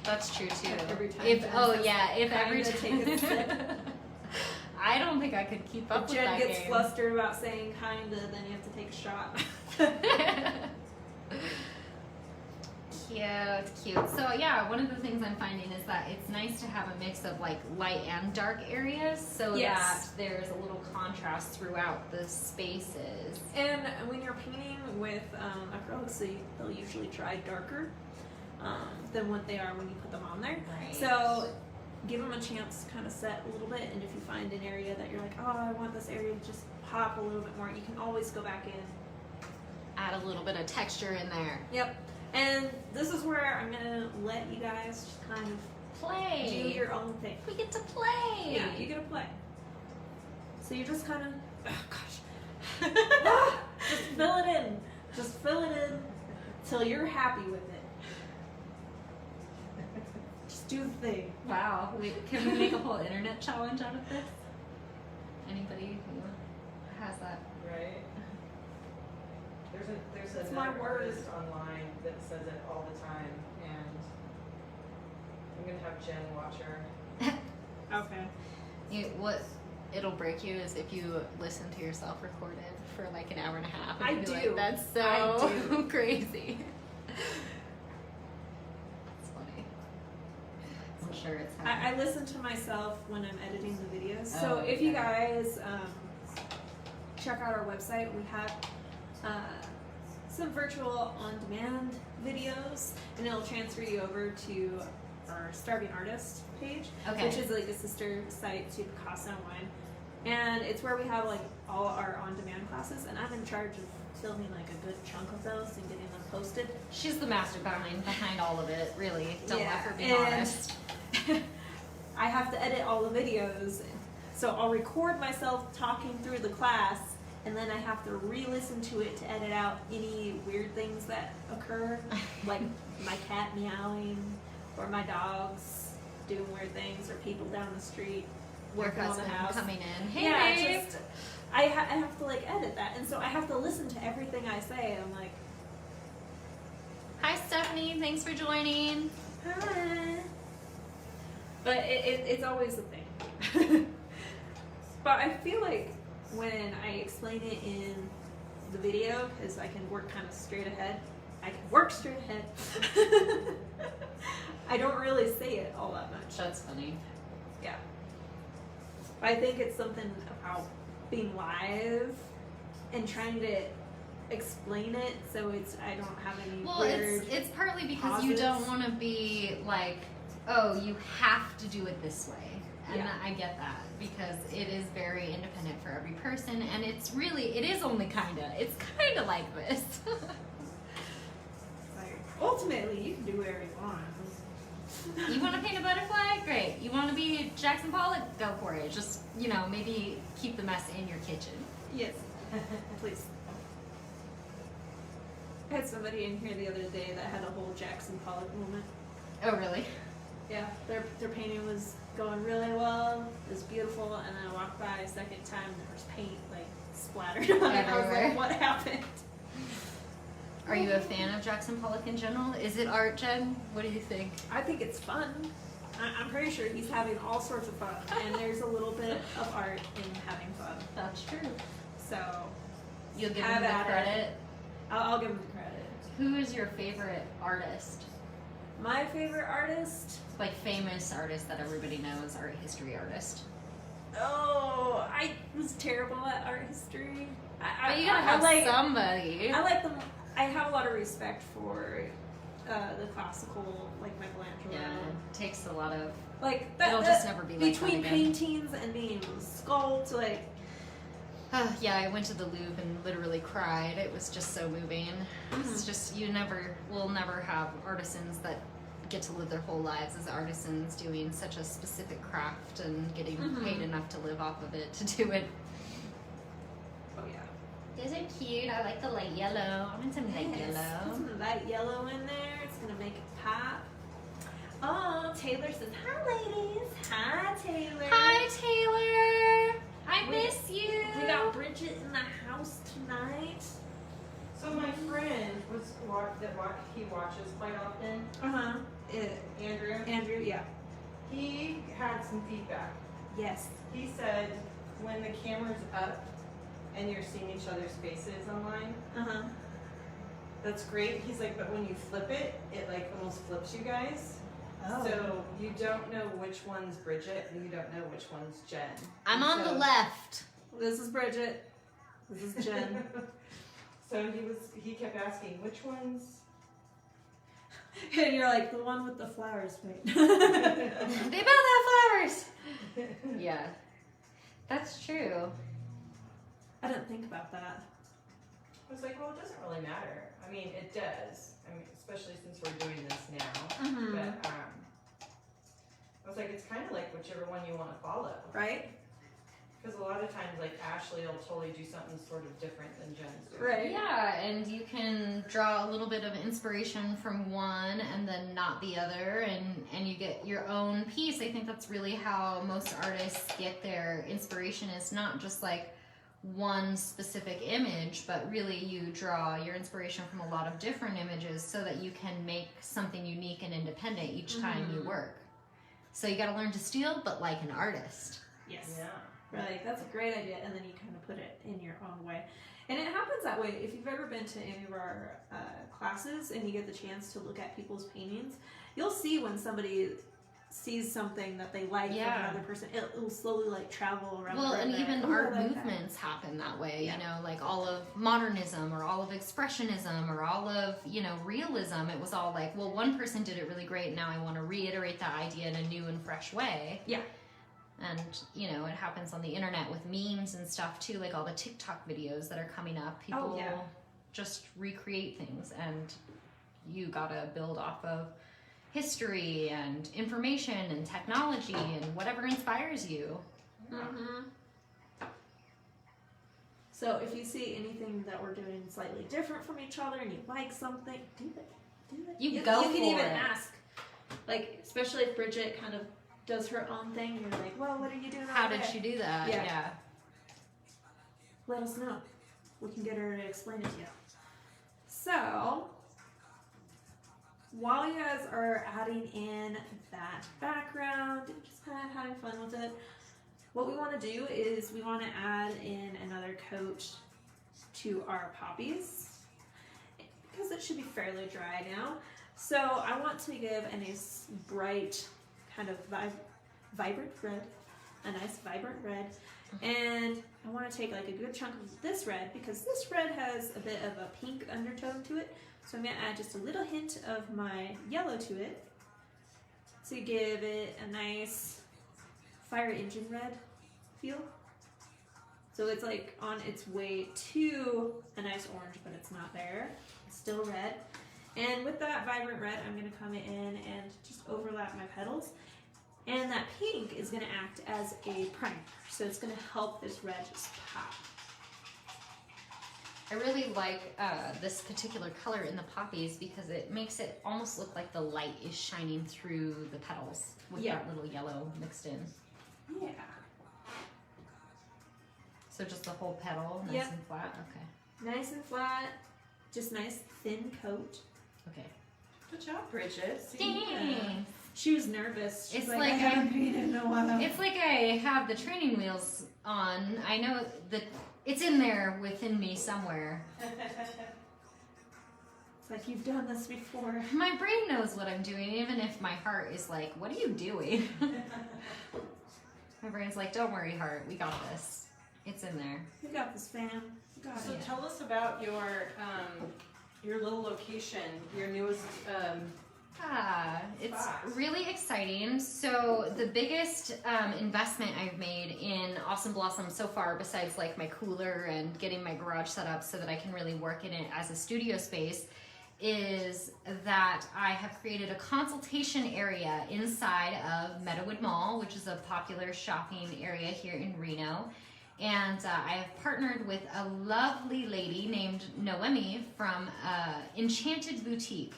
That's true too. Every time If Jen oh says, yeah, if every "Kinda take a sip." time. I don't think I could keep up If with Jen that gets game. flustered about saying kinda, then you have to take a shot. Cute. So yeah, one of the things I'm finding is that it's nice to have a mix of like light and dark areas so Yes. that there's a little contrast throughout the spaces. And when you're painting with acrylics, they'll usually dry darker than what they are when you put them on there. Right. So give them a chance to kind of set a little bit, and if you find an area that you're like, oh, I want this area to just pop a little bit more, you can always go back in. Add a little bit of texture in there. Yep. And this is where I'm gonna let you guys just kind of Play. do your own thing. We get to play. Yeah, you get to play. So you just kind of, oh gosh, just fill it in. Just fill it in till you're happy with it. Just do the thing. Wow. Can we make a whole internet challenge out of this? Anybody who has that? Right? There's It's another my word. artist online that says it all the time, and I'm gonna have Jen watch her. Okay. What it'll break you is if you listen to yourself recorded for like an hour and a half. And I you'll be do. Like, That's so I do. crazy. It's funny. I'm sure it's happening. I listen to myself when I'm editing the videos. So Oh, if you yeah. guys check out our website, we have some virtual on-demand videos, and it'll transfer you over to our Starving Artist page, Okay. which is like a sister site to Picasso Online. And it's where we have like all our on-demand classes, and I'm in charge of filming like a good chunk of those and getting them posted. She's the mastermind behind all of it, really. Don't let her be and honest. I have to edit all the videos, so I'll record myself talking through the class, and then I have to re-listen to it to edit out any weird things that occur, like my cat meowing, or my dogs doing weird things, or people down the street Your working on the husband house. coming in. Hey, Yeah, babe. just I have to like edit that, and so I have to listen to everything I say. I'm like, Hi, Stephanie. Thanks for joining. hi. But it's always a thing. But I feel like when I explain it in the video, because I can work kind of straight ahead, I don't really say it all that much. That's funny. Yeah. I think it's something about being live and trying to explain it so I don't have any Well, weird. it's partly because you pauses. don't want to be like, oh, you have to do it this way. And Yeah. I get that because it is very independent for every person, and it is only it's kind of like this. Like, ultimately, you can do whatever you want. You want to paint a butterfly? Great. You want to be Jackson Pollock? Go for it. Just, maybe keep the mess in your kitchen. Yes, please. I had somebody in here the other day that had a whole Jackson Pollock moment. Oh, really? Yeah, their painting was going really well. It was beautiful, and then I walked by a second time and there was paint like splattered on it. I was Everywhere. like, what happened? Are you a fan of Jackson Pollock in general? Is it art, Jen? What do you think? I think it's fun. I'm pretty sure he's having all sorts of fun, and there's a little bit of art in having fun. That's true. So You'll give Have him the at it. credit. I'll give him the credit. Who is your favorite artist? My favorite artist. Like famous artist that everybody knows, art history artist. Oh, I was terrible at art history. But you gotta have somebody. I like them. I have a lot of respect for the classical, like Michelangelo. Yeah, it takes a lot of. Like that. It'll just never be like that between again. paintings and being able to sculpt, like Yeah, I went to the Louvre and literally cried. It was just so moving. It's just we'll never have artisans that get to live their whole lives as artisans doing such a specific craft and getting paid enough to live off of it to do it. oh yeah. Those are cute. I like the light yellow. I want some light Yes, put yellow. some light yellow in there. It's gonna make it pop. Oh, Taylor says hi, ladies. Hi, Taylor. Hi, Taylor. I miss you. We got Bridget in the house tonight. So my friend he watches quite often, Uh-huh. Andrew. Andrew, yeah. He had some feedback. Yes. He said when the camera's up and you're seeing each other's faces online, Uh-huh. that's great. He's like, but when you flip it, it like almost flips you guys. Oh. So you don't know which one's Bridget and you don't know which one's Jen. I'm And on so- the left. This is Bridget. This is Jen. So he kept asking, which one's? And you're like, the one with the flowers, right? They both have flowers. Yeah, that's true. I didn't think about that. I was like, well, it doesn't really matter. I mean, it does. I mean, especially since we're doing this now. Mm-hmm. But I was like, it's kind of like whichever one you want to follow. Right? Because a lot of times, like Ashley will totally do something sort of different than Jen's doing. Right. Yeah, and you can draw a little bit of inspiration from one and then not the other, and you get your own piece. I think that's really how most artists get their inspiration, is not just like one specific image, but really you draw your inspiration from a lot of different images so that you can make something unique and independent each time you work. So you got to learn to steal, but like an artist. Yes. Yeah. Right, that's a great idea, and then you kind of put it in your own way. And it happens that way. If you've ever been to any of our classes and you get the chance to look at people's paintings, you'll see when somebody sees something that they like Yeah. from another person, it'll slowly like travel around. Well, right and there. even Ooh, I art like that. movements happen that way, Yeah. you know, like all of modernism or all of expressionism or all of, you know, realism. It was all like, well, one person did it really great, now I want to reiterate that idea in a new and fresh way. Yeah. And, you know, it happens on the internet with memes and stuff too, like all the TikTok videos that are coming up. People yeah. just recreate things, and you gotta build off of history and information and technology and whatever inspires you. Mm-hmm. So if you see anything that we're doing slightly different from each other and you like something, do it. Do it. You go You can for even it. ask. Like, especially if Bridget kind of does her own thing, you're like, well, what are you doing How over did there? she do that? Yeah. Yeah. Let us know. We can get her to explain it to you. So, while you guys are adding in that background, just kind of having fun with it, what we want to do is we want to add in another coat to our poppies because it should be fairly dry now. So I want to give a nice bright kind of vibrant red, a nice vibrant red. And I want to take like a good chunk of this red because this red has a bit of a pink undertone to it. So I'm going to add just a little hint of my yellow to it to give it a nice fire engine red feel. So it's like on its way to a nice orange, but it's not there. It's still red. And with that vibrant red, I'm going to come in and just overlap my petals. And that pink is going to act as a primer. So it's going to help this red just pop. I really like this particular color in the poppies because it makes it almost look like the light is shining through the petals with Yeah. that little yellow mixed in. Yeah. So just the whole petal, nice Yep. and flat. Okay. Nice and flat. Just nice thin coat. Okay. Good job, Bridget. See? Thanks. She was nervous. She's It's like, like I haven't painted in a while. It's like I have the training wheels on. I know that it's in there within me somewhere. It's like you've done this before. My brain knows what I'm doing, even if my heart is like, "What are you doing?" My brain's like, "Don't worry, heart. We got this. It's in there." We got this, fam. We got So it. tell us about your little location, your newest. It's Spots. really exciting. So the biggest investment I've made in Awesome Blossom so far, besides like my cooler and getting my garage set up so that I can really work in it as a studio space, is that I have created a consultation area inside of Meadowood Mall, which is a popular shopping area here in Reno. And I have partnered with a lovely lady named Noemi from Enchanted Boutique.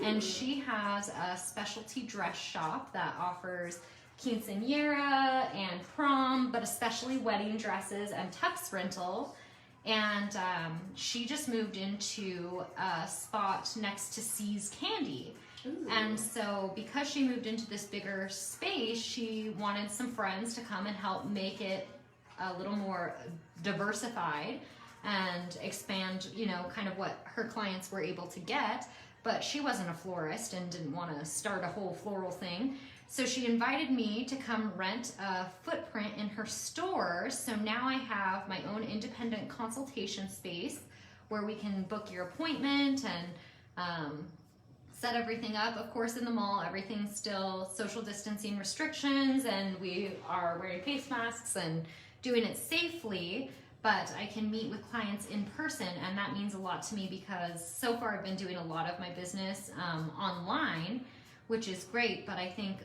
And she has a specialty dress shop that offers quinceanera and prom, but especially wedding dresses and tux rental. And she just moved into a spot next to C's Candy. And so because she moved into this bigger space, she wanted some friends to come and help make it a little more diversified and expand, you know, kind of what her clients were able to get. But she wasn't a florist and didn't want to start a whole floral thing. So she invited me to come rent a footprint in her store. So now I have my own independent consultation space where we can book your appointment and set everything up. Of course, in the mall, everything's still social distancing restrictions and we are wearing face masks and doing it safely, but I can meet with clients in person, and that means a lot to me because so far I've been doing a lot of my business online, which is great, but I think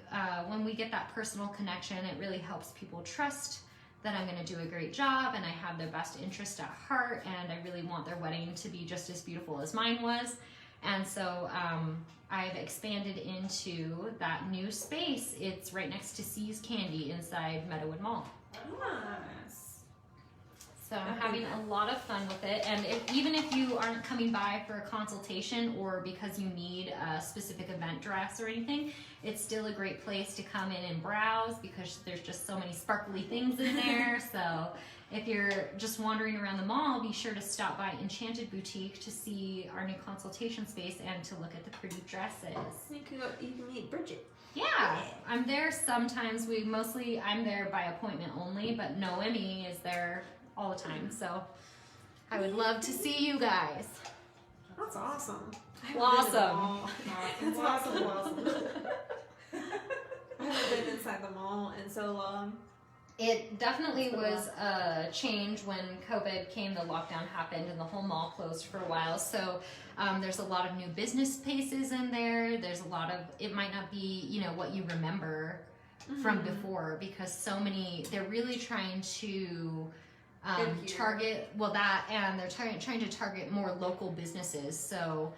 when we get that personal connection, it really helps people trust that I'm gonna do a great job and I have their best interest at heart, and I really want their wedding to be just as beautiful as mine was. And so I've expanded into that new space. It's right next to C's Candy inside Meadowood Mall. Nice. So I'm having a lot of fun with it. And even if you aren't coming by for a consultation or because you need a specific event dress or anything, it's still a great place to come in and browse because there's just so many sparkly things in there. So if you're just wandering around the mall, be sure to stop by Enchanted Boutique to see our new consultation space and to look at the pretty dresses. You can meet Bridget. Yeah, I'm there sometimes. I'm there by appointment only, but Noemi is there all the time. So I would love to see you guys. That's awesome. Awesome. That's awesome. I haven't been inside the mall in so long. It definitely was a change when COVID came, the lockdown happened, and the whole mall closed for a while. So there's a lot of new business spaces in there. There's a lot of, it might not be, you know, what you remember from before because so many, they're really trying to target, well that, and they're trying to target more local businesses. So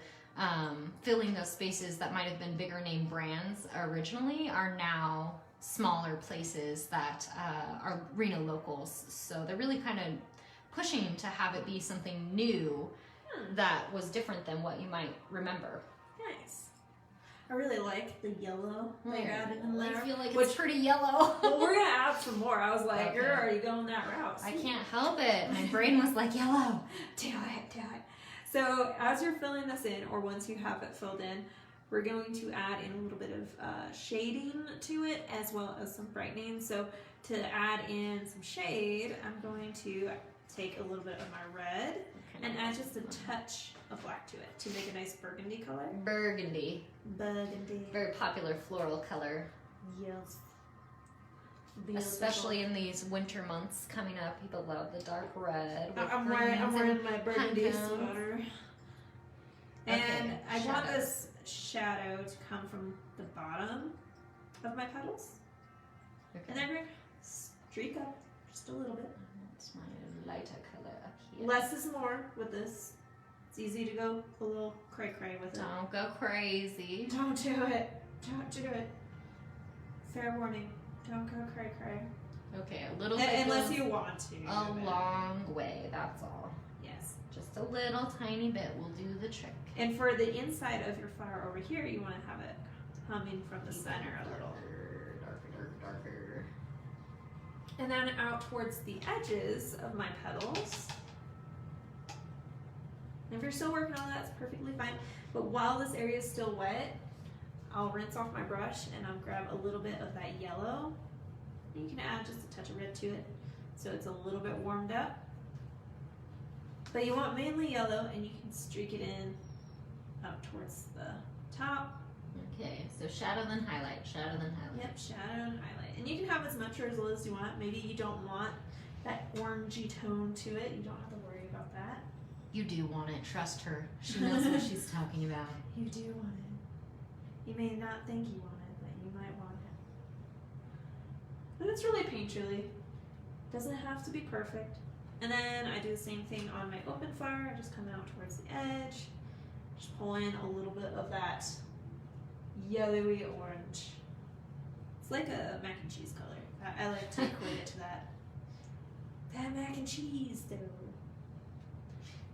filling those spaces that might have been bigger name brands originally are now smaller places that are Reno locals. So they're really kind of pushing to have it be something new that was different than what you might remember. Nice. I really like the yellow that you're adding in there. I feel like it's pretty yellow. Well, we're gonna add some more. I was like, Okay. you're already going that route. I can't help it. My brain was like yellow. Do it. So as you're filling this in, or once you have it filled in, we're going to add in a little bit of shading to it as well as some brightening. So to add in some shade, I'm going to take a little bit of my red and add just a touch of black to it to make a nice burgundy color. Burgundy. Very popular floral color. Yes. Especially in these winter months coming up, people love the dark red. with I'm greens wearing and my burgundy pine cones. sweater. And Okay, I want shadows. this shadow to come from the bottom of my petals. And then we're gonna streak up just a little bit. That's my lighter color up here. Less is more with this. It's easy to go a little cray-cray with it. Don't go crazy. Don't do it. Don't do it. Fair warning. Don't go cray-cray. Okay, a little bit. Unless goes you want to. a long way, that's all. Yes. Just a little tiny bit will do the trick. And for the inside of your flower over here, you want to have it coming from the center a little. Darker. And then out towards the edges of my petals. And if you're still working on that, it's perfectly fine. But while this area is still wet, I'll rinse off my brush and I'll grab a little bit of that yellow. You can add just a touch of red to it so it's a little bit warmed up. But you want mainly yellow, and you can streak it in up towards the top. Okay, so shadow then highlight, shadow then highlight. Yep, shadow and highlight. And you can have as much or as little as you want. Maybe you don't want that orangey tone to it. You don't have to worry about that. You do want it, trust her. She knows what she's talking about. You do want it. You may not think you want it, but you might want it. And it's really paint chilly. Doesn't have to be perfect. And then I do the same thing on my open flower. I just come out towards the edge. Just pull in a little bit of that yellowy orange. It's like a mac and cheese color. I like to equate it to that. That mac and cheese, though.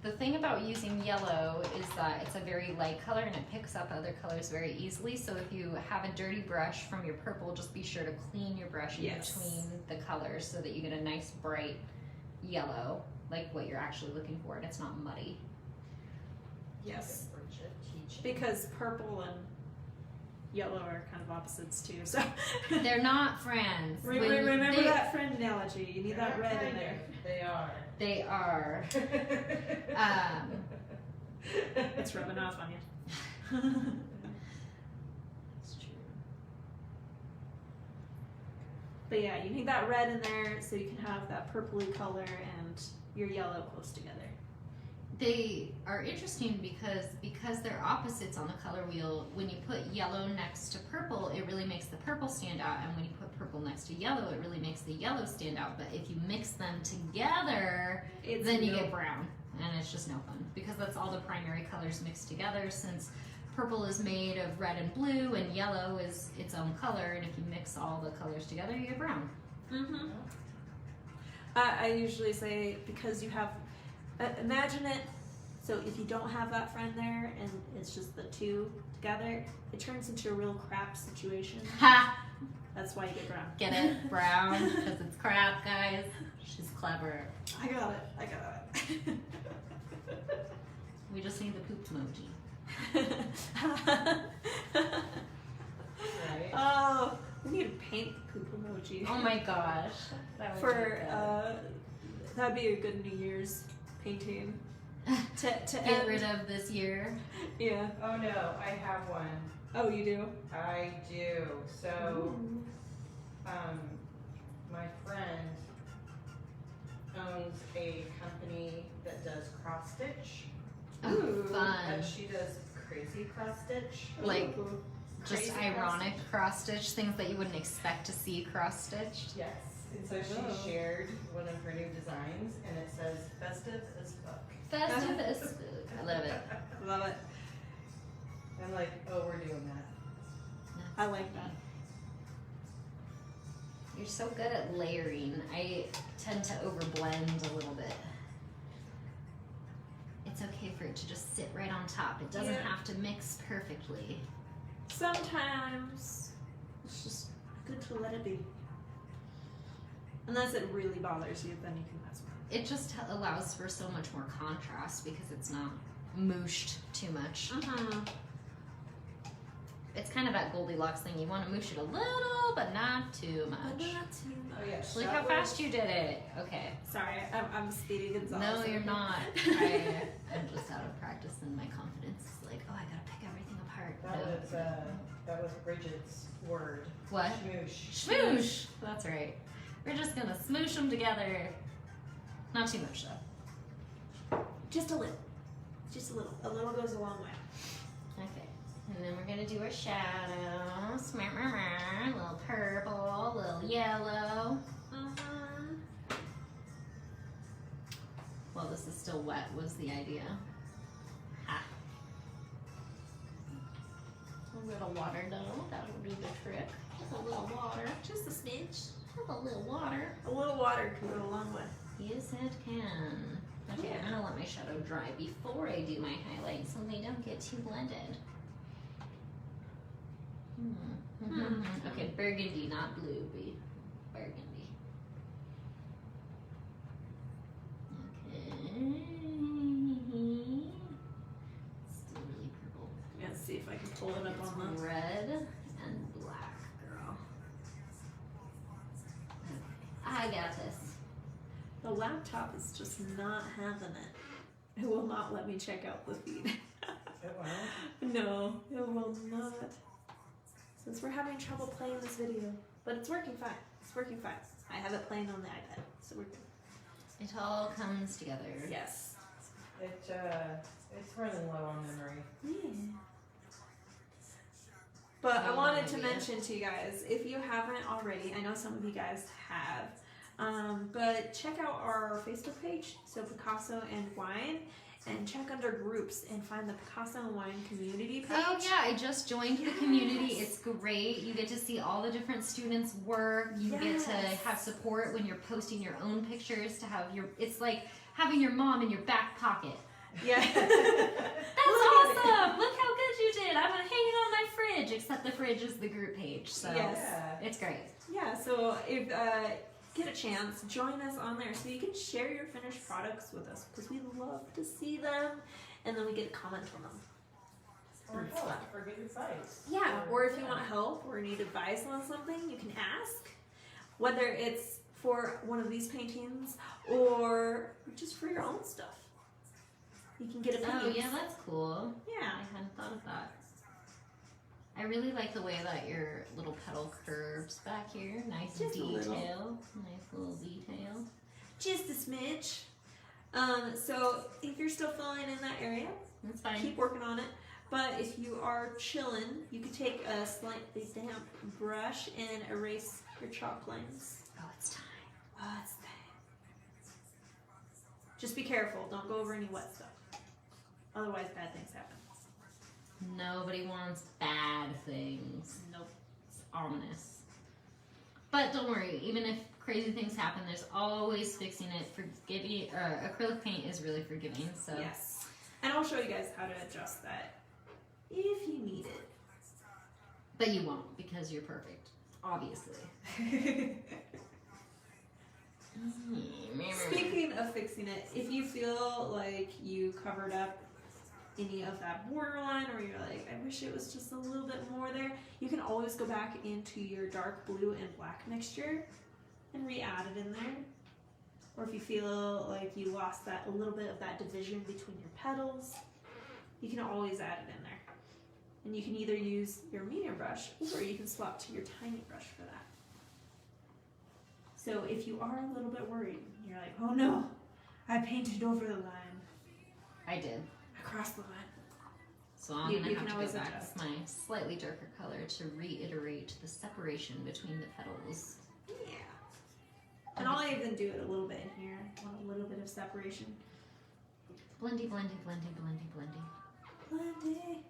The thing about using yellow is that it's a very light color and it picks up other colors very easily. So if you have a dirty brush from your purple, just be sure to clean your brush in Yes. between the colors so that you get a nice bright yellow, like what you're actually looking for, and it's not muddy. Yes. Bridget teaching. Because purple and yellow are kind of opposites too. So They're not friends. When remember they, that friend analogy. You need They're that not red in kind there. of, They are. They are. It's rubbing off on you. It's true. But yeah, you need that red in there so you can have that purpley color and your yellow close together. They are interesting because they're opposites on the color wheel. When you put yellow next to purple, it really makes the purple stand out, and when you put purple next to yellow, it really makes the yellow stand out. But if you mix them together, then you get brown, and it's just no fun because that's all the primary colors mixed together. Since purple is made of red and blue, and yellow is its own color, and if you mix all the colors together, you get brown. Mm-hmm. I usually say because you have, imagine it. So if you don't have that friend there and it's just the two together, it turns into a real crap situation. Ha! That's why you get brown. Get it? Brown, because it's crap, guys. She's clever. I got it. We just need the poop emoji. Right? Oh, we need to paint the poop emoji. Oh my gosh. That would For be good. that'd be a good New Year's painting. To Get end. rid of this year. Yeah. Oh no, I have one. Oh, you do. I do. So, my friend owns a company that does cross stitch. Oh, And fun. she does crazy cross stitch. Like, Ooh. Just Crazy ironic cross stitch, things that you wouldn't expect to see cross stitched. Yes. And so she Oh. shared one of her new designs, and it says "festive as fuck." Festive as spook. I love it. Love it. I'm like, oh, we're doing that. I like that. You're so good at layering. I tend to overblend a little bit. It's okay for it to just sit right on top. It doesn't Yeah. have to mix perfectly. Sometimes it's just good to let it be. Unless it really bothers you, then you can mess with It just allows for so much more contrast because it's not mooshed too much. it. Mm-hmm. It's kind of that Goldilocks thing. You want to moosh it a little, but not too much. Oh yes. Look how fast you did it. Okay. Sorry, I'm Speedy Gonzalez. No, you're not. I'm just out of practice and my confidence is like, oh, I gotta pick everything apart. That was Bridget's word. What? Smoosh. Smoosh. That's right. We're just gonna smoosh them together. Not too much though. Just a little. Just a little. A little goes a long way. Okay. And then we're gonna do our shadows. A little purple, a little yellow. Mm-hmm. While this is still wet was the idea. Ha. A little water though, that would do the trick. Just a little water. Just a smidge. Just a little water. A little water can go a long way. Yes, it can. Okay, I'm gonna let my shadow dry before I do my highlights so they don't get too blended. Okay, burgundy, not blue, burgundy. Okay. Still really purple. Let's see if I can pull it up It's on the. red and black, girl. Okay, I got this. The laptop is just not having it. It will not let me check out the feed. It won't. No, it will not. Since we're having trouble playing this video. But it's working fine. It's working fine. I have it playing on the iPad, so we're good. It all comes together. Yes. It's running low on memory. Yeah. But I Oh, wanted to yeah. mention to you guys, if you haven't already, I know some of you guys have, but check out our Facebook page, so Picasso and Wine. and check under groups and find the Picasso and Wine community page. Oh yeah, I just joined the community. It's great. You get to see all the different students' work. You get to Yes. have support when you're posting your own pictures. To have your, it's like having your mom in your back pocket. Yeah. That's Look at awesome! Look how good you did. I'm gonna hang it on my fridge. Except the fridge is the group page, so Yes. Yeah. it's great. Yeah, so if get a chance, join us on there so you can share your finished products with us because we love to see them, and then we get a comment on them. Or help, or good advice. Yeah, or if you want help or need advice on something, you can ask. Whether it's for one of these paintings or just for your own stuff. You can get opinions. Oh yeah, that's cool. Yeah. I hadn't thought of that. I really like the way that your little petal curves back here. Nice Just a little. detail. Nice little detail. Just a smidge. So if you're still filling in that area, That's fine. keep working on it. But if you are chilling, you could take a slightly damp brush and erase your chalk lines. Oh, it's time. Oh, it's time. Just be careful. Don't go over any wet stuff. Otherwise, bad things happen. Nobody wants bad things. Nope. It's ominous. But don't worry, even if crazy things happen, there's always fixing it. Forgiving, acrylic paint is really forgiving. So Yes. And I'll show you guys how to adjust that if you need it. but you won't because you're perfect, obviously. Speaking of fixing it, if you feel like you covered up any of that borderline or you're like, I wish it was just a little bit more there, you can always go back into your dark blue and black mixture and re-add it in there. Or if you feel like you lost that a little bit of that division between your petals, you can always add it in there. And you can either use your medium brush or you can swap to your tiny brush for that. So if you are a little bit worried, you're like, oh no, I painted over the line, I did. across the line. So I'm You gonna can have to always go back adjust. with my slightly darker color to reiterate the separation between the petals. Yeah. And I'll even do it a little bit in here. I want a little bit of separation. Blendy, blendy, blendy, blendy, blendy. Blending.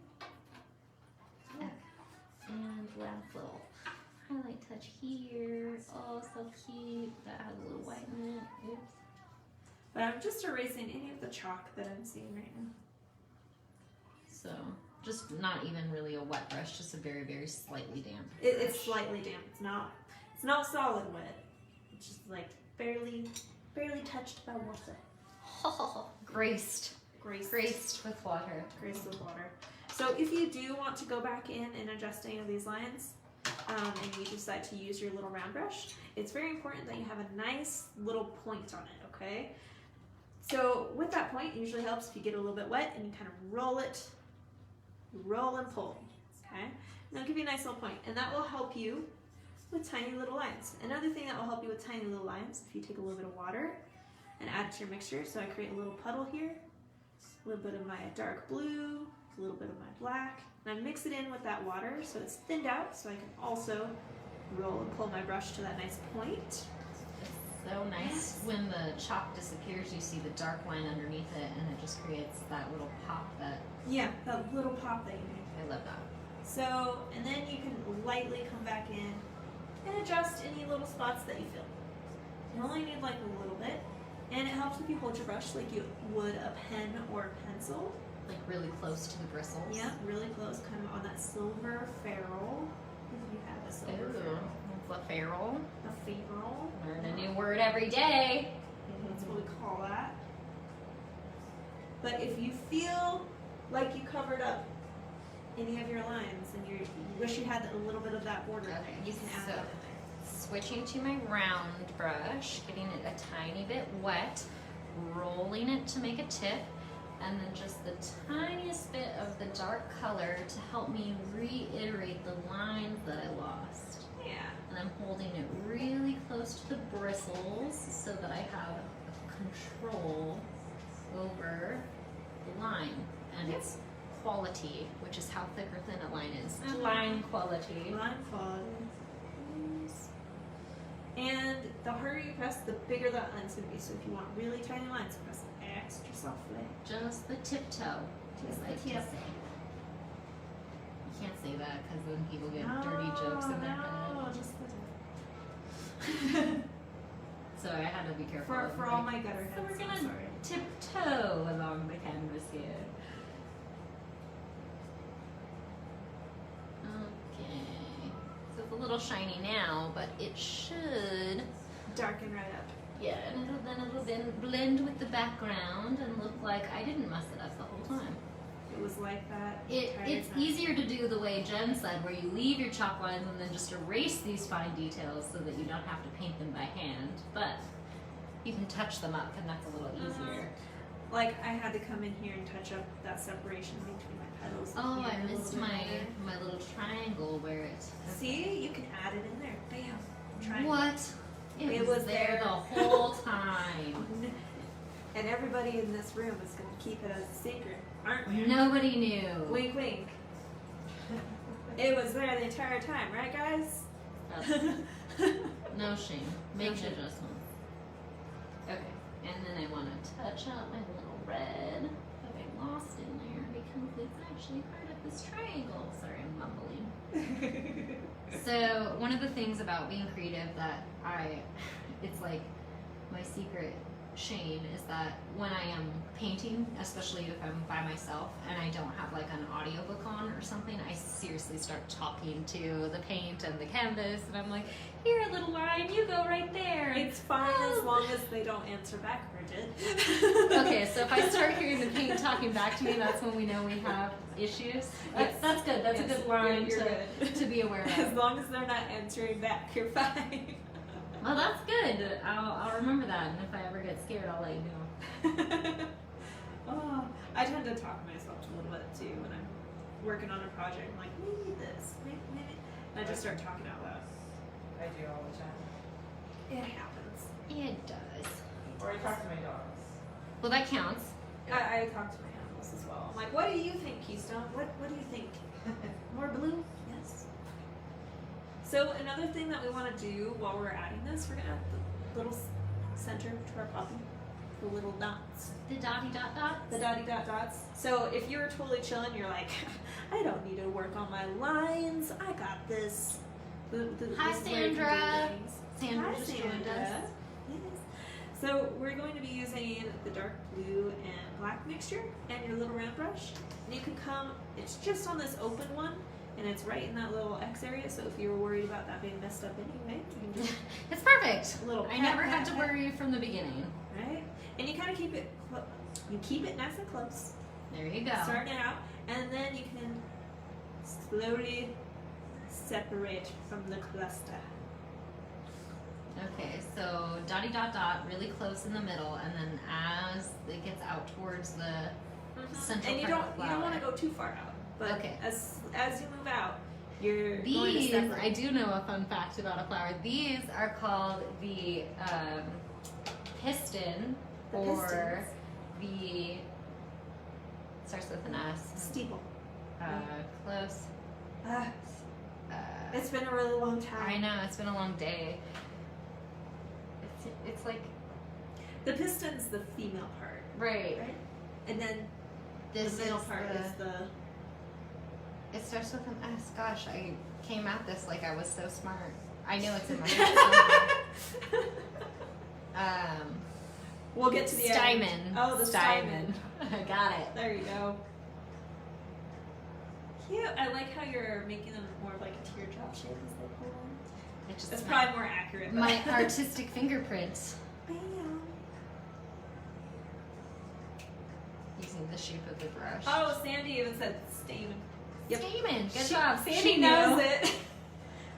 And last little highlight touch here. Oh, so cute. That has a little white in it. Oops. But I'm just erasing any of the chalk that I'm seeing right now. So, just not even really a wet brush, just a very, very slightly damp. It's brush. slightly damp. It's not solid wet. It's just like barely touched by water. Graced. Graced With water. with water. So if you do want to go back in and adjust any of these lines, and you decide to use your little round brush, it's very important that you have a nice little point on it, okay? So with that point, it usually helps if you get a little bit wet and you kind of roll and pull, okay? And that'll give you a nice little point, and that will help you with tiny little lines. Another thing that will help you with tiny little lines, if you take a little bit of water and add it to your mixture. So I create a little puddle here, a little bit of my dark blue, a little bit of my black, and I mix it in with that water so it's thinned out, so I can also roll and pull my brush to that nice point. It's so nice when the chalk disappears, you see the dark line underneath it, and it just creates that little pop that Yeah, that little pop that you make. I love that. So, and then you can lightly come back in and adjust any little spots that you feel. You only need like a little bit, and it helps if you hold your brush like you would a pen or a pencil. Like really close to the bristles. Yeah, really close, kind of on that silver ferrule. If you have a silver ferrule. The ferrule. A ferrule. Learn a new word every day. That's what we call that. But if you feel like you covered up any of your lines and you wish you had a little bit of that border, Okay, you can add so- that in there. Switching to my round brush, getting it a tiny bit wet, rolling it to make a tip, and then just the tiniest bit of the dark color to help me reiterate the lines that I lost. Yeah. And I'm holding it really close to the bristles so that I have control over the line and its quality, which is how thick or thin a line is. Line quality. Line quality. And the harder you press, the bigger that line's going to be. So if you want really tiny lines, press Extra softly. Just the tiptoe. Just like the to tip. say. You can't say that because then people get dirty jokes in their head. No, just the tip. So I had to be careful. For all my gutter heads, So we're I'm gonna sorry. tiptoe along the canvas here. Okay. So it's a little shiny now, but it should. Darken right up. Yeah, and it'll then blend with the background and look like I didn't mess it up the whole time. It was like that. It's easier to do the way Jen said, where you leave your chalk lines and then just erase these fine details so that you don't have to paint them by hand. But you can touch them up, and that's a little easier. Like I had to come in here and touch up that separation between my petals. and Oh, here I a little missed bit my better. little triangle where it. See, you can add it in there. Bam. Try What? It was there the whole time. And everybody in this room is going to keep it as a secret, aren't we? Nobody knew. Wink, wink. It was there the entire time, right, guys? No shame. Make No shame. adjustments. Okay, and then I want to touch up my little red that I lost in there because it's actually part of this triangle. Sorry, I'm mumbling. So one of the things about being creative that it's like my secret shame is that when I am painting, especially if I'm by myself and I don't have like an audiobook on or something, I seriously start talking to the paint and the canvas, and I'm like, here, little line, you go right there. It's fine as Oh. long as they don't answer back, Bridget. Okay, so if I start hearing the paint talking back to me, that's when we know we have issues. Yes. That's good. That's Yes, a good line you're good. to be aware As of. long as they're not answering back, you're fine. Well, that's good. I'll remember that, and if I ever get scared, I'll let you know. Oh, I tend to talk to myself a little bit too when I'm working on a project. I'm like, maybe this, maybe. And I just start talking out loud. I do all the time. It happens. It does. Or I talk to my dogs. Well, that counts. I talk to my animals as well. I'm like, what do you think, Keystone? What do you think? More blue? Yes. So another thing that we want to do while we're adding this, we're gonna add the little center to our puppy, the little dots, The dotty dot dots. the dotty dot dots. So if you're totally chilling, you're like, I don't need to work on my lines. I got this. Hi, This is where you can do Sandra. things. Sandra Hi, just joined Sandra. us. Yes. So we're going to be using the dark blue and black mixture and your little round brush. And you can come, it's just on this open one, and it's right in that little X area. So if you were worried about that being messed up anyway, you can just, It's perfect. a little I pat, never pat, had to pat. worry from the beginning. right? And you kind of keep it, you keep it nice and close, There you go. starting it out, and then you can slowly separate from the cluster. Okay, so dotty dot dot, really close in the middle, and then as it gets out towards the central And you part of the don't want to flower. go too far out. But Okay. as you move out, you're going to These, separate. I do know a fun fact about a flower. These are called the piston, The or pistons. the starts with an S. Steeple. Close. Uh, Uh, it's been a really long time. I know, it's been a long day. It's like The piston's the female part, right. right? And then This the middle is part the, is the. It starts with an S. Gosh, I came at this like I was so smart. I know it's in my head. We'll get to the end. Steinman. Oh, the Steinman. I got it. There you go. Cute. I like how you're making them more of like a teardrop shape as they pull on. It's just That's my, probably more accurate. But my artistic fingerprint Bam. using the shape of the brush. Oh, Sandy even said Stamen. Yep. Stamen. Good She- job. Sandy She knows knew. it.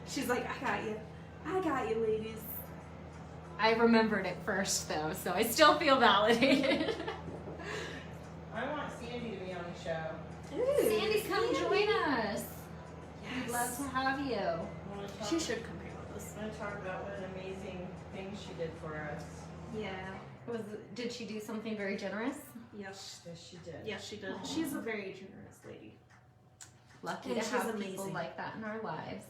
She's like, I got you. I got you, ladies. I remembered it first though, so I still feel validated. I want Sandy to be on the show. Ooh, Sandy, come join us. Yes. We'd love to have you. I want to talk, She should come here with us. I want to talk about what an amazing thing she did for us. Yeah. Did she do something very generous? Yes. Yes, she did. Yes, she did. She's a very generous lady. Lucky And to she's have people amazing. like that in our lives.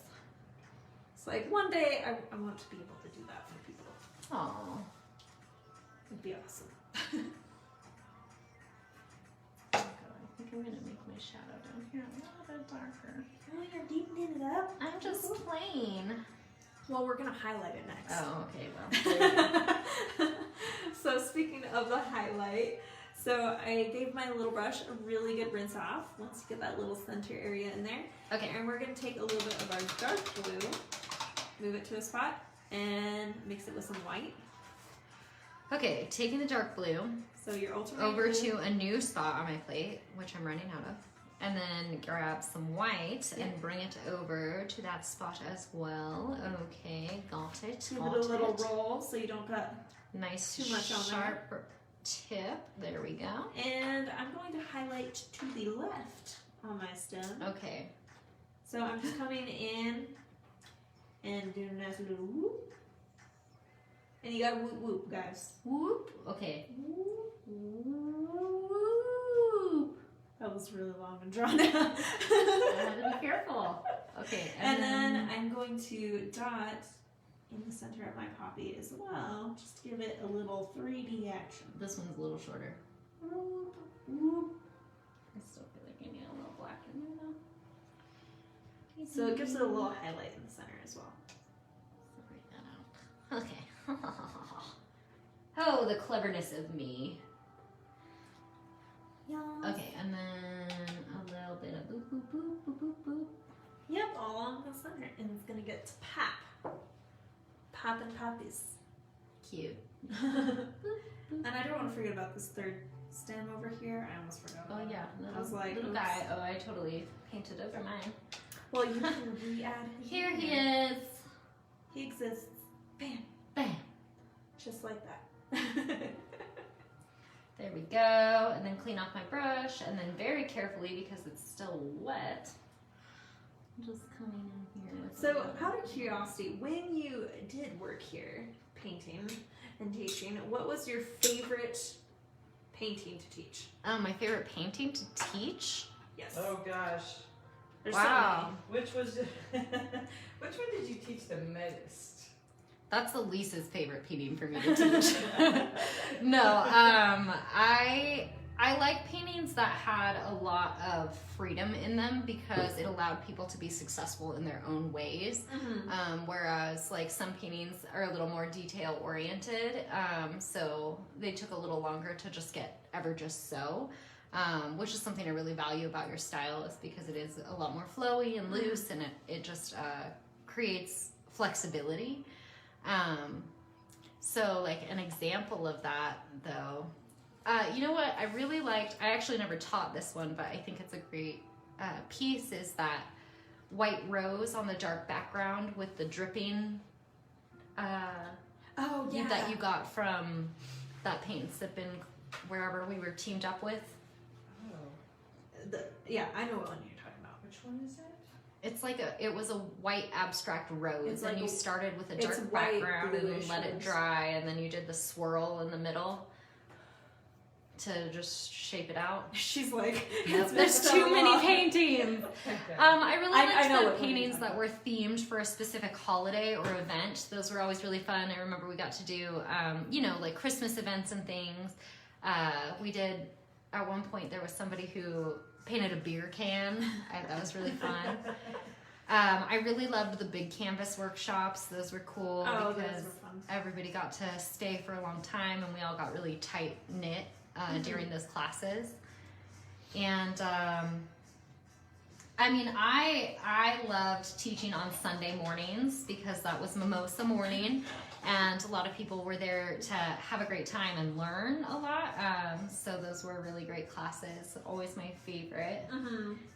It's like one day I want to be able to do that for people. Aww. It'd be awesome. I'm gonna make my shadow down here a little bit darker. Oh, you're deepening it up. I'm just playing. Well, we're gonna highlight it next. Oh, okay, well. So speaking of the highlight, so I gave my little brush a really good rinse off once you get that little center area in there. Okay. And we're gonna take a little bit of our dark blue, move it to a spot, and mix it with some white. Okay, taking the dark blue So your ultimate over blue, to a new spot on my plate, which I'm running out of. And then grab some white and bring it over to that spot as well. Okay, got it. give Got it a little it. roll so you don't got. Nice too much on there. sharp tip. There we go. And I'm going to highlight to the left on my stem. Okay. So I'm just coming in and doing a nice little whoop. And you gotta whoop whoop, guys. Whoop. Okay. Whoop. Whoop. That was really long and drawn out. I had to be careful. Okay. And then I'm going to dot in the center of my poppy as well, just to give it a little 3D action. this one's a little shorter. Whoop, whoop. I still feel like I need a little black in there though. So it gives it a little highlight in the center as well. Separate that out. Okay. Oh, the cleverness of me. Okay, and then a little bit of boop, boop, boop, boop, boop, boop. Yep, all along the center, and it's gonna get to pop. Poppin' poppies. Cute. And I don't want to forget about this third stem over here. I almost forgot. Oh about yeah, it. little, I was like, little oops. guy. Oh, I totally painted over mine. Well, you can re-add him. Here he is. He exists. Bam. Bam. Just like that. There we go. And then clean off my brush, and then very carefully, because it's still wet, I'm just coming in here with a So, little- out of curiosity, when you did work here, painting and teaching, what was your favorite painting to teach? my favorite painting to teach. Yes. Oh gosh. There's Wow. Which was which one did you teach the most? That's Elisa's favorite painting for me to teach. No, I like paintings that had a lot of freedom in them because it allowed people to be successful in their own ways. so many. Whereas like some paintings are a little more detail oriented, so they took a little longer to just get ever just so. Which is something I really value about your style, is because it is a lot more flowy and loose, and it just creates flexibility. So like an example of that though, you know what I really liked, I actually never taught this one, but I think it's a great piece, is that white rose on the dark background with the dripping Oh, yeah. that you got from that paint sipping wherever we were teamed up with. Oh, Yeah, I know what one you're talking about. which one is it? It's like it was a white abstract rose, It's and like you a- started with a it's dark white, background and then bluish let it rose. dry, and then you did the swirl in the middle to just shape it out. She's like, There's been so too many long. paintings. Okay. I really I liked know the what one you're paintings talking that were themed for a specific holiday or event. Those were always really fun. I remember we got to do, like Christmas events and things. We did, at one point, there was somebody who painted a beer can. That was really fun. I really loved the big canvas workshops. Those were cool Oh, because those were fun. everybody got to stay for a long time, and we all got really tight knit during those classes. And I loved teaching on Sunday mornings because that was mimosa morning, and a lot of people were there to have a great time and learn a lot. So those were really great classes. Always my favorite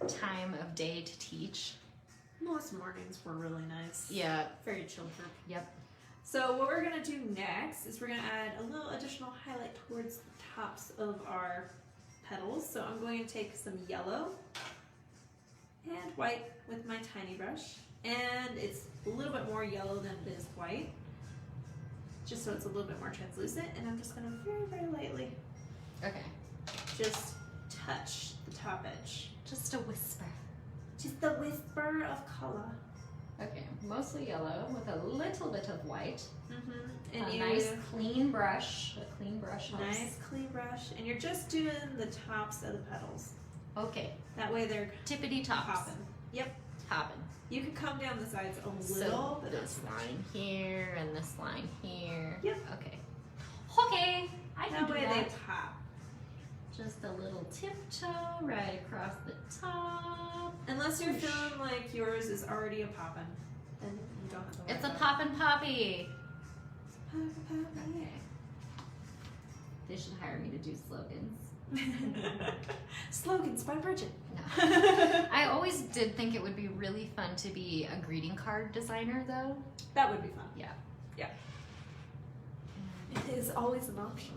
time of day to teach. Most mornings were really nice. Yeah. Very chill for. Yep. So what we're gonna do next is we're gonna add a little additional highlight towards the tops of our petals. So I'm going to take some yellow and white with my tiny brush, and it's a little bit more yellow than it is white, just so it's a little bit more translucent. And I'm just gonna very, very lightly Okay. just touch the top edge. Just a whisper. Just the whisper of color. Okay. Mostly yellow with a little bit of white. And A nice clean brush. A clean brush helps. nice clean brush, and you're just doing the tops of the petals. Okay. That way they're Tippity tops. popping. Yep. Popping. You can come down the sides a So little, but this line here and this line here. Yep. Okay. Okay. I can that do way that. they pop. Just a little tiptoe right across the top. Unless you're feeling like yours is already a poppin', then you don't have to worry It's a about poppin' poppy. it. Okay. They should hire me to do slogans. Slogans by Bridget. No. I always did think it would be really fun to be a greeting card designer, though. That would be fun. Yeah. It is always an option.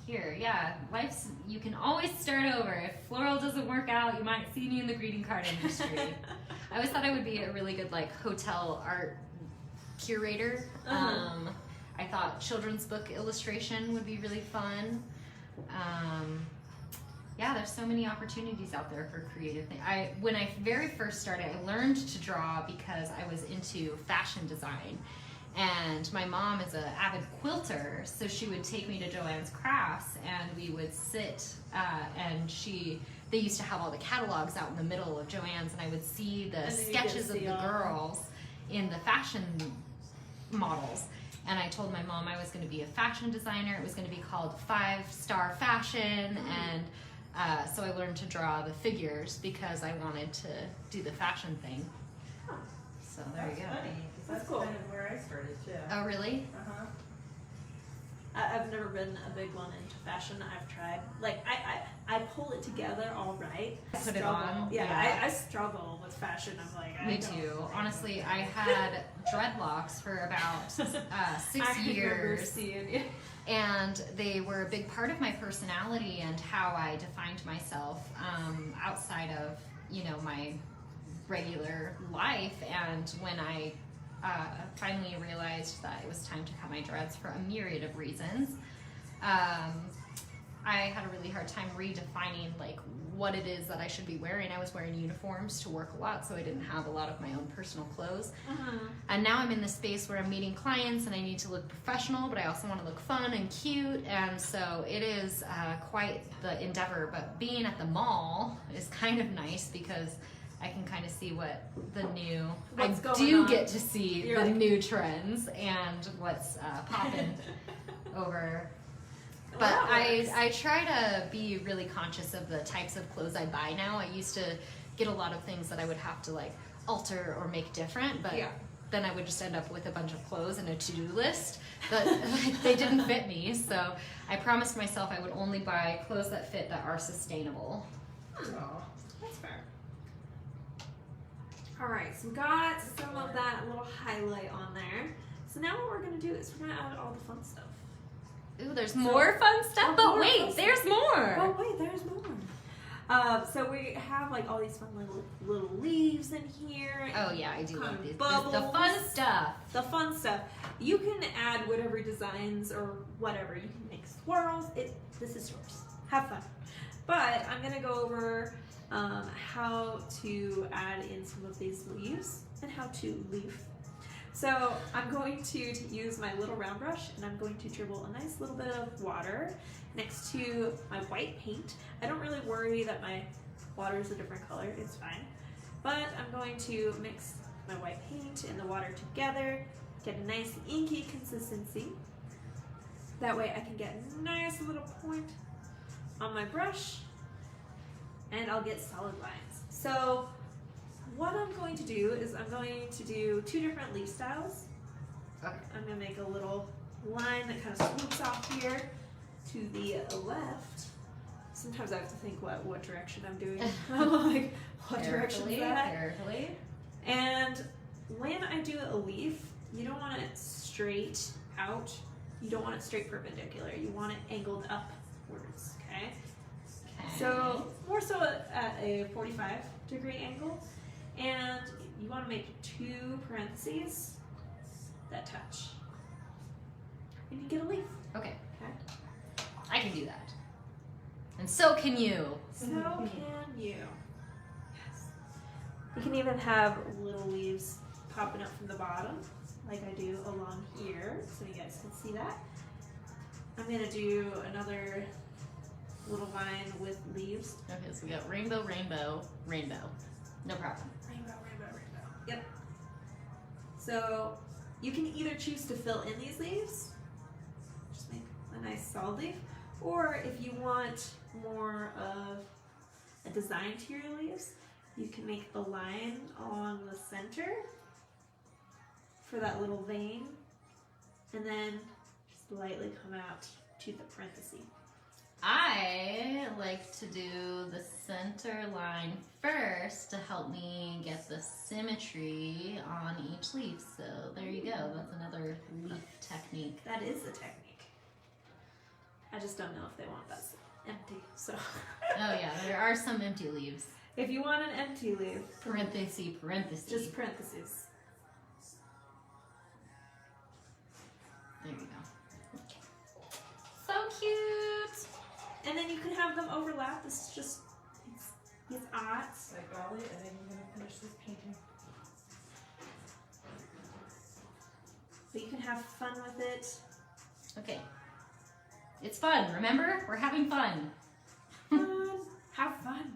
Here, yeah, you can always start over. If floral doesn't work out, you might see me in the greeting card industry. I always thought I would be a really good like hotel art curator. Uh-huh. I thought children's book illustration would be really fun. Yeah, there's so many opportunities out there for creative things. When I very first started, I learned to draw because I was into fashion design. And my mom is an avid quilter, so she would take me to Joann's Crafts, and we would sit, they used to have all the catalogs out in the middle of Joann's, and I would see the And then you sketches get of to the see all- girls in the fashion models. And I told my mom I was going to be a fashion designer. It was going to be called 5-Star Fashion, and so I learned to draw the figures because I wanted to do the fashion thing. Huh. So there That's you go. funny, 'cause That's that's cool. kind of where I started too. Oh, really? Uh-huh. I've never been a big one into fashion. I've tried. Like I pull it together all right. I Put it struggle. on, Yeah, yeah. I struggle with fashion. I'm like, I Me don't too. think Honestly, so. I had dreadlocks for about 6 I remember years, seeing it. and they were a big part of my personality and how I defined myself outside of my regular life. And when I finally realized that it was time to cut my dreads for a myriad of reasons, I had a really hard time redefining like what it is that I should be wearing. I was wearing uniforms to work a lot, so I didn't have a lot of my own personal clothes. And now I'm in this space where I'm meeting clients and I need to look professional, but I also want to look fun and cute. And so it is quite the endeavor. But being at the mall is kind of nice because I can kind of see what the new, What's I going do on. get to see You're the like- new trends and what's popping over. But Well, that works. I try to be really conscious of the types of clothes I buy now. I used to get a lot of things that I would have to like alter or make different, but Yeah. then I would just end up with a bunch of clothes and a to-do list that they didn't fit me. So I promised myself I would only buy clothes that fit that are sustainable. Oh. That's fair. All right, so we got some of that little highlight on there. So now what we're gonna do is we're gonna add all the fun stuff. Ooh, there's more fun stuff, but more wait, fun there's more. Oh wait, there's more. So we have like all these fun little leaves in here. Oh yeah, I do Kind love of these. The bubbles. fun stuff. The fun stuff. You can add whatever designs or whatever. You can make swirls. This is yours. Have fun. But I'm gonna go over how to add in some of these leaves and how to leaf. So I'm going to use my little round brush and I'm going to dribble a nice little bit of water next to my white paint. I don't really worry that my water is a different color, it's fine. But I'm going to mix my white paint and the water together, get a nice inky consistency. That way I can get a nice little point on my brush and I'll get solid lines. So what I'm going to do is I'm going to do 2 different leaf styles. Okay. I'm going to make a little line that kind of swoops off here to the left. Sometimes I have to think what direction I'm doing. I'm like, what direction is that? Carefully. And when I do a leaf, you don't want it straight out. You don't want it straight perpendicular. You want it angled upwards, okay? So more so at a 45-degree angle. And you want to make 2 parentheses that touch. And you get a leaf. Okay, Okay. I can do that. And so can you. So can you. Yes. You can even have little leaves popping up from the bottom, like I do along here, so you guys can see that. I'm gonna do another little vine with leaves. Okay, So we got rainbow, rainbow, rainbow. No problem. Rainbow, rainbow, rainbow. Yep. So you can either choose to fill in these leaves, just make a nice solid leaf, or if you want more of a design to your leaves, you can make a line along the center for that little vein, and then just lightly come out to the parenthesis. I like to do the center line first to help me get the symmetry on each leaf. So there you go. That's another leaf technique. That is the technique. I just don't know if they want that empty. So Oh yeah, there are some empty leaves. if you want an empty leaf, Parenthesis, parenthesis. just parentheses. There you go. Okay. So cute. And then you can have them overlap. This is just it's art. Like golly, I think I'm gonna finish this painting. But you can have fun with it. Okay. It's fun, remember? We're having fun. Fun. Have fun.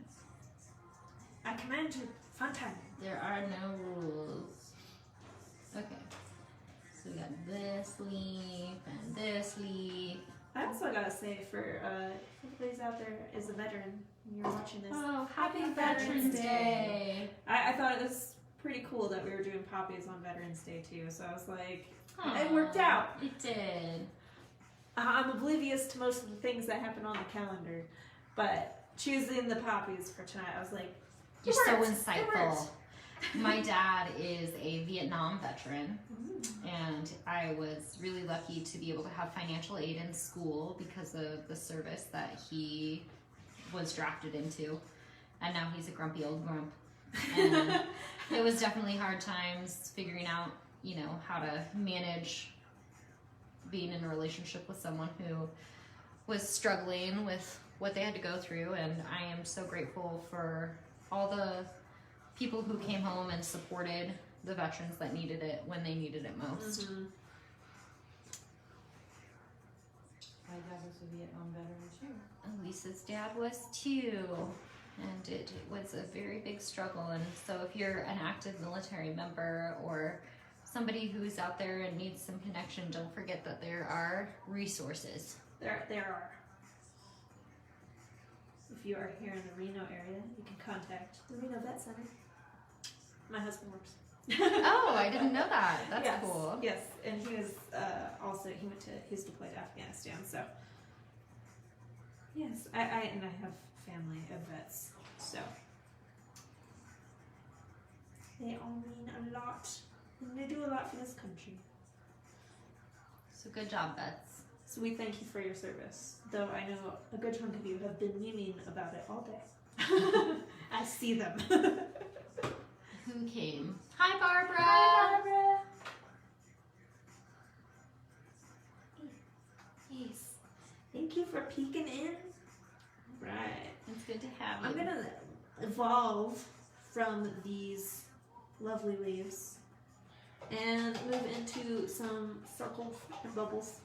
I command you. Fun time. There are no rules. Okay. So we got this leaf and this leaf. I also gotta say for if anybody's out there is a veteran and you're watching this, Oh, Happy happy Veterans Veterans Day. I thought it was pretty cool that we were doing poppies on Veterans Day too. So I was like, it Aw, worked out. It did. I'm oblivious to most of the things that happen on the calendar, but choosing the poppies for tonight, I was like, You're it so worked. It insightful. worked. My dad is a Vietnam veteran, and I was really lucky to be able to have financial aid in school because of the service that he was drafted into. And now he's a grumpy old grump. And it was definitely hard times figuring out, you know, how to manage being in a relationship with someone who was struggling with what they had to go through. And I am so grateful for all the people who came home and supported the veterans that needed it when they needed it most. Mhm. My dad was a Vietnam veteran too. And Lisa's dad was too. And it was a very big struggle. And so if you're an active military member or somebody who's out there and needs some connection, don't forget that there are resources. There are. If you are here in the Reno area, you can contact the Reno Vet Center. My husband works. Oh, I didn't know that. That's Yes, cool. Yes, and he was he was deployed to Afghanistan, so yes, I have family of vets, so they all mean a lot, and they do a lot for this country. So good job, vets. So we thank you for your service, though I know a good chunk of you have been memeing about it all day. I see them. Who came? Hi, Barbara. Hi, Barbara. Yes. Thank you for peeking in. Right. It's good to have you. I'm gonna evolve from these lovely leaves and move into some circles and bubbles.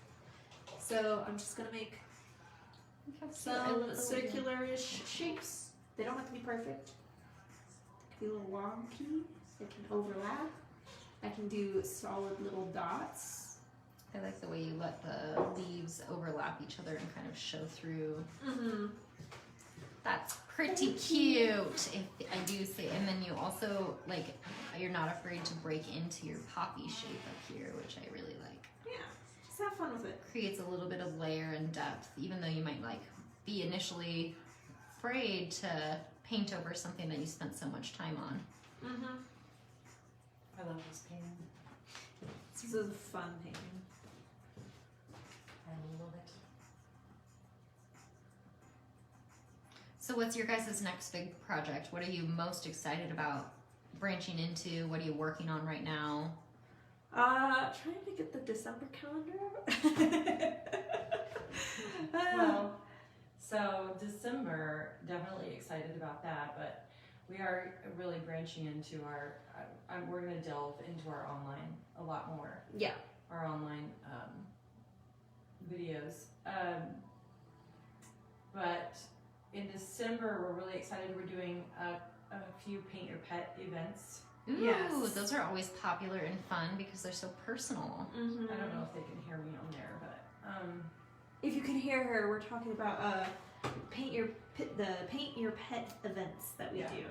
So I'm just gonna make some circular-ish shapes. They don't have to be perfect. They can be a little wonky. They can overlap. I can do solid little dots. I like the way you let the leaves overlap each other and kind of show through. Mm-hmm. That's pretty cute. If I do say, and then you also like, you're not afraid to break into your poppy shape up here, which I really like. Yeah, just have fun with it. Creates a little bit of layer and depth, even though you might like be initially afraid to paint over something that you spent so much time on. Mm-hmm. I love this painting. This is a fun painting. I love it. So what's your guys' next big project? What are you most excited about branching into? What are you working on right now? Trying to get the December calendar. Well, so December, definitely excited about that, but we are really branching into our, we're gonna delve into our online a lot more. Yeah. Our online videos. But in December, we're really excited. We're doing a few Paint Your Pet events. Ooh, Yes. those are always popular and fun because they're so personal. Mm-hmm. I don't know if they can hear me on there, but If you can hear her, we're talking about the Paint Your Pet events that we Yeah. do.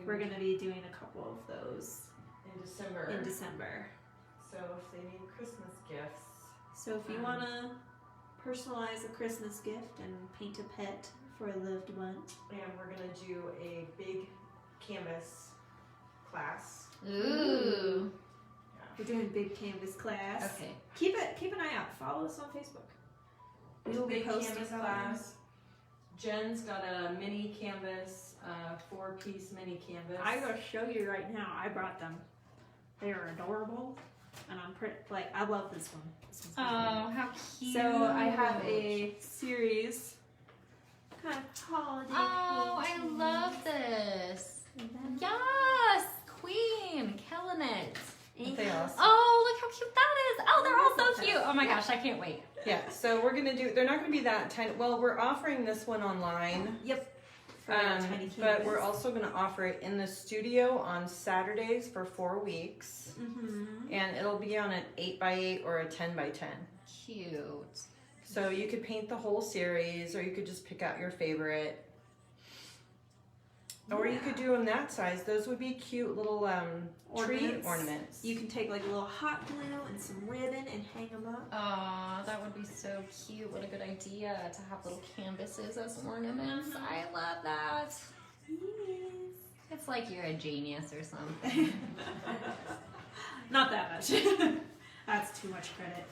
We're gonna be doing a couple of those in December. in December. So if they need Christmas gifts, So if you wanna personalize a Christmas gift and paint a pet for a loved one, and we're gonna do a big canvas class. Ooh. we're doing big canvas class. Okay. Keep an eye out. Follow us on Facebook. We will be Big posting canvas about class. Jen's got a mini canvas, 4-piece mini canvas. I gotta show you right now. I brought them. They are adorable, and I'm pretty like I love this one. This one's my favorite. Oh, how cute. So I have a series, kind of holiday. Oh, I painting. love this. Yes, Queen, killing it. They awesome. Oh, look how cute that is. Oh, they're all so cute. Oh my gosh, I can't wait. Yeah, so we're gonna do. They're not gonna be that tiny. Well, we're offering this one online, Yep. For tiny but we're canvas. also gonna offer it in the studio on Saturdays for 4 weeks, Mm-hmm. and it'll be on an 8x8 or a 10x10. Cute. So you could paint the whole series, or you could just pick out your favorite. Or you could do them that size. Those would be cute little tree Ornaments. ornaments. You can take like a little hot glue and some ribbon and hang them up. Oh, that would be so cute. What a good idea to have little canvases as ornaments. I love that. Yes. It's like you're a genius or something. Not that much. That's too much credit.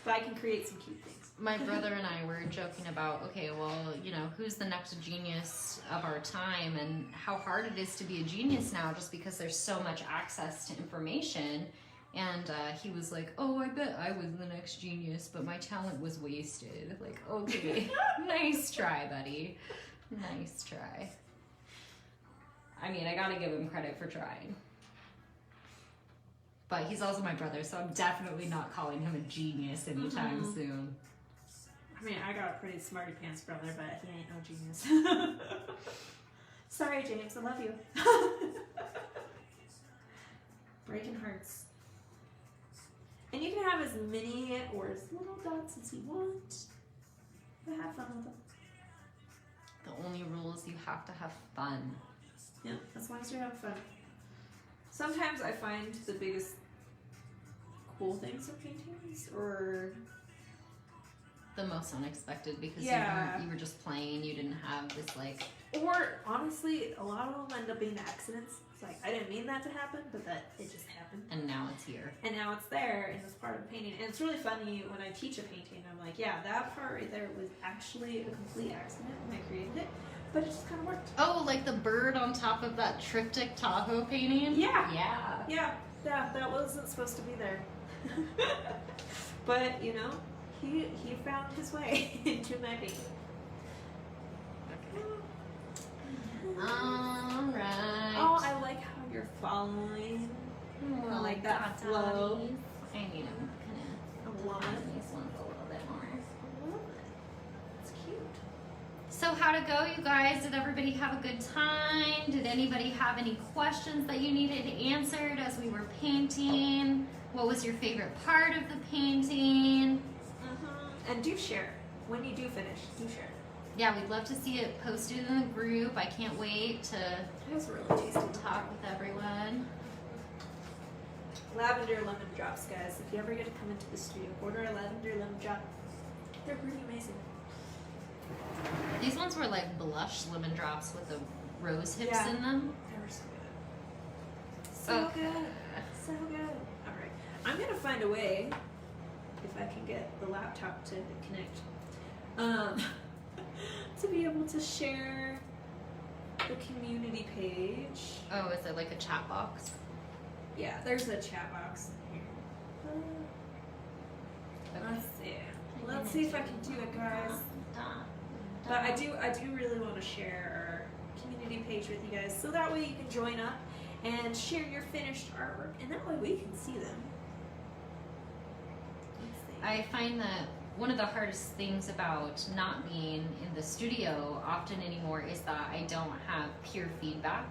But I can create some cute things. My brother and I were joking about, okay, well, you know, who's the next genius of our time and how hard it is to be a genius now just because there's so much access to information. And he was like, oh, I bet I was the next genius, but my talent was wasted. Like, okay, nice try, buddy. Nice try. I mean, I gotta give him credit for trying. But he's also my brother, so I'm definitely not calling him a genius anytime soon. I mean, I got a pretty smarty pants brother, but he ain't no genius. Sorry, James, I love you. Breaking hearts. And you can have as many or as little dots as you want. But have fun with them. The only rule is you have to have fun. Yeah, as long as you're having fun. Sometimes I find the biggest cool things of paintings, or The most unexpected because Yeah. you were just playing, you didn't have this like, honestly, a lot of them end up being accidents. It's like I didn't mean that to happen, but that it just happened. and now it's here. And now it's there and it's part of the painting. And it's really funny when I teach a painting, I'm like, yeah, that part right there was actually a complete accident when I created it, but it just kind of worked. Oh, like the bird on top of that triptych Tahoe painting? Yeah. Yeah. Yeah, that wasn't supposed to be there. But, you know, he found his way into my painting. Alright. Oh, I like how you're following. I like that flow. I need them I love kind it. of these ones a little bit more. I love it. It's cute. So how'd it go, you guys? Did everybody have a good time? Did anybody have any questions that you needed answered as we were painting? What was your favorite part of the painting? And do share. When you do finish, do share. Yeah, we'd love to see it posted in the group. I can't wait to It was really tasty. talk with everyone. Lavender lemon drops, guys. If you ever get to come into the studio, order a lavender lemon drop. They're pretty amazing. These ones were like blush lemon drops with the rose hips Yeah. in them. They were so good. So Okay. good. So good. Alright. I'm gonna find a way, if I can get the laptop to connect, to be able to share the community page. Oh, is it like a chat box? Yeah, there's a chat box in here. Let's see. Let's see if I can do it, guys. But I do really want to share our community page with you guys, so that way you can join up and share your finished artwork, and that way we can see them. Let's see. I find that one of the hardest things about not being in the studio often anymore is that I don't have peer feedback.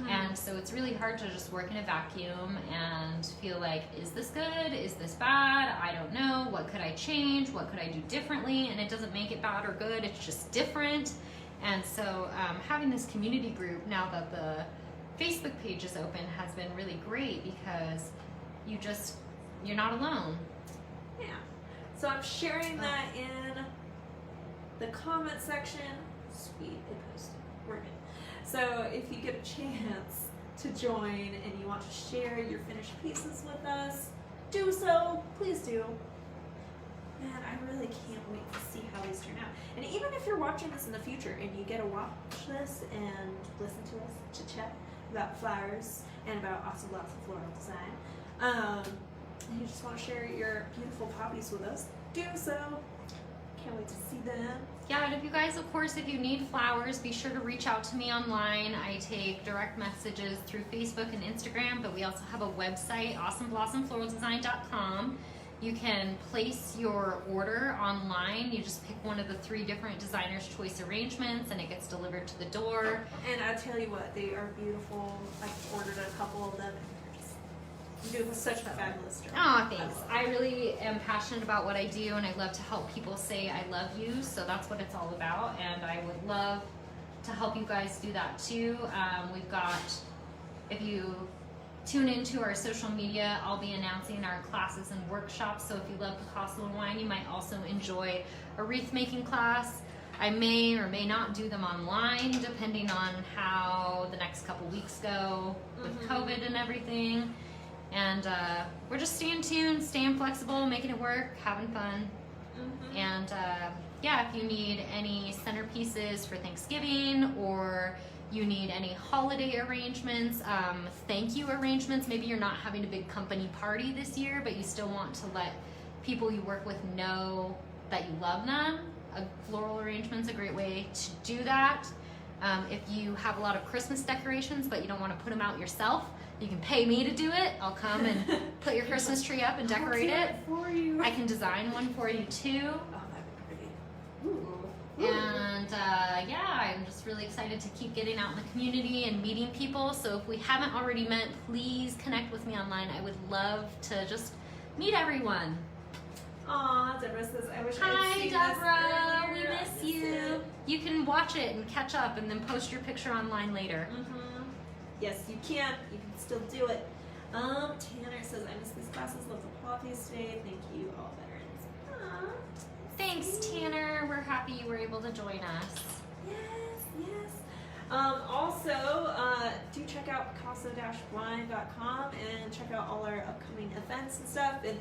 And so it's really hard to just work in a vacuum and feel like, is this good? Is this bad? I don't know. What could I change? What could I do differently? And it doesn't make it bad or good. It's just different. And so having this community group, now that the Facebook page is open, has been really great because you're not alone. Yeah. So I'm sharing that in the comment section. Sweet, it posted. We're good. So if you get a chance to join and you want to share your finished pieces with us, do so. Please do. Man, I really can't wait to see how these turn out. And even if you're watching this in the future and you get to watch this and listen to us chit-chat about flowers and about awesome lots of floral design, and you just want to share your beautiful poppies with us, do so. Can't wait to see them. Yeah, and if you guys, of course, if you need flowers, be sure to reach out to me online. I take direct messages through Facebook and Instagram, but we also have a website, awesomeblossomfloraldesign.com. You can place your order online. You just pick one of the 3 different designer's choice arrangements and it gets delivered to the door. And I tell you what, they are beautiful. I've ordered a couple of them. You do such a fabulous job. Oh, thanks. I really am passionate about what I do and I love to help people say I love you. So that's what it's all about. And I would love to help you guys do that too. We've got, if you tune into our social media, I'll be announcing our classes and workshops. So if you love Picasso and wine, you might also enjoy a wreath making class. I may or may not do them online depending on how the next couple weeks go with COVID and everything. And we're just staying tuned, staying flexible, making it work, having fun. And yeah, if you need any centerpieces for Thanksgiving or you need any holiday arrangements, thank you arrangements. Maybe you're not having a big company party this year, but you still want to let people you work with know that you love them. A floral arrangement's a great way to do that. If you have a lot of Christmas decorations, but you don't want to put them out yourself, you can pay me to do it. I'll come and put your Christmas tree up and decorate it. For you. I can design one for you too. Oh, that'd be pretty. Ooh. And yeah, I'm just really excited to keep getting out in the community and meeting people. So if we haven't already met, please connect with me online. I would love to just meet everyone. Aw, Deborah says, I wish I'd Hi, seen Deborah. this We earlier. I miss you. it. You can watch it and catch up and then post your picture online later. Yes, you can. You can still do it. Tanner says, I miss these classes. Love the poppies today. Thank you, all veterans. Aw. Thanks, Tanner. We're happy you were able to join us. Yes, yes. Also, do check out picasso-wine.com and check out all our upcoming events and stuff. And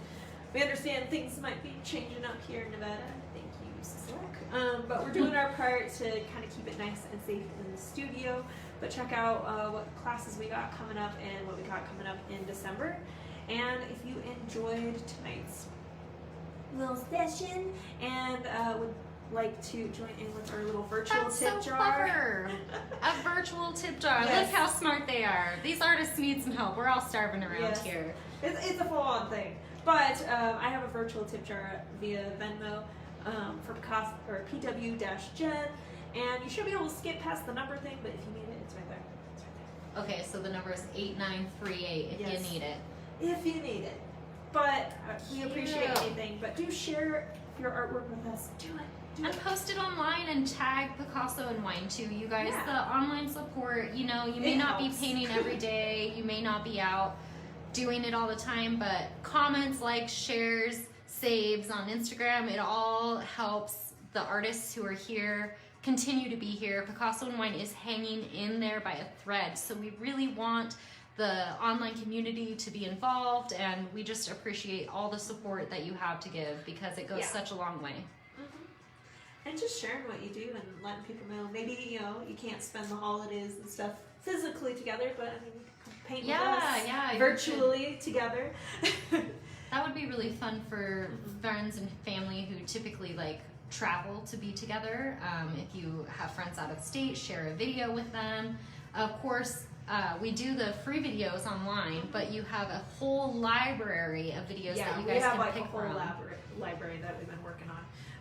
we understand things might be changing up here in Nevada. Thank you, Slack. But we're doing our part to kind of keep it nice and safe in the studio. But check out what classes we got coming up and what we got coming up in December. And if you enjoyed tonight's little session and would like to join in with our little virtual That's tip so jar. clever. A virtual tip jar. Yes. Look how smart they are. These artists need some help. We're all starving around Yes. here. It's a full-on thing. But I have a virtual tip jar via Venmo for Picasso or PW-Jen, and you should be able to skip past the number thing. But if you need it, it's right there. It's right Okay, so the number is 8938 if Yes. you need it. there. If you need it. But we appreciate Cute. anything. But do share your artwork with us. Do it. Do And it. post it online and tag Picasso and Wine too. You guys, Yeah. the online support, you know, you may It not helps. be painting every day, you may not be out doing it all the time, but comments, likes, shares, saves on Instagram, it all helps the artists who are here continue to be here. Picasso and Wine is hanging in there by a thread, so we really want the online community to be involved, and we just appreciate all the support that you have to give because it goes Yeah. such a long way. And just sharing what you do and letting people know. Maybe, you know, you can't spend the holidays and stuff physically together, but I mean, you can paint with us Yeah, virtually together. that would be really fun for friends and family who typically like travel to be together. If you have friends out of state, share a video with them. Of course, we do the free videos online, but you have a whole library of videos Yeah, that you we guys have can like pick a whole from. library that we've been working on.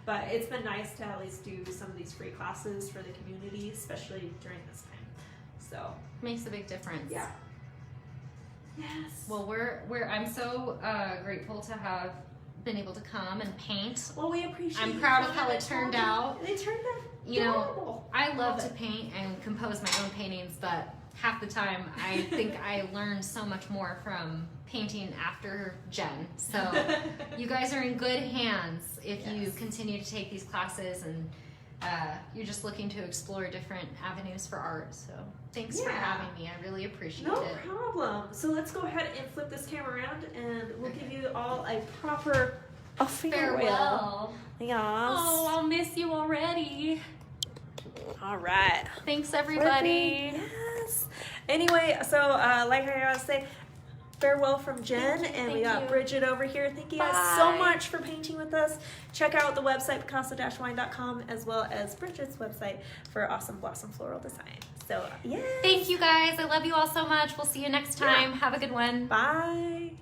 But it's been nice to at least do some of these free classes for the community, especially during this time. So Makes a big difference. yeah. Yes. Well, I'm so grateful to have been able to come and paint. Well, we appreciate. I'm you proud of coming how it and turned talking. out. They turned out You know, adorable. I love Love to it. paint and compose my own paintings, but half the time I think I learned so much more from painting after Jen. So you guys are in good hands if you Yes. continue to take these classes and you're just looking to explore different avenues for art. So thanks for Yeah. having me. I really appreciate No it. problem. So let's go ahead and flip this camera around, and we'll give you all a proper farewell. Farewell. Yes. Oh, I'll miss you already. All right. Thanks, everybody. Yes. Anyway, so like I gotta say, farewell from Jen, and we Thank got you. Bridget over here. Thank you guys so Bye. much for painting with us. Check out the website picasso-wine.com as well as Bridget's website for awesome blossom floral design. So yeah. Thank you guys. I love you all so much. We'll see you next time. Have a good one. Bye.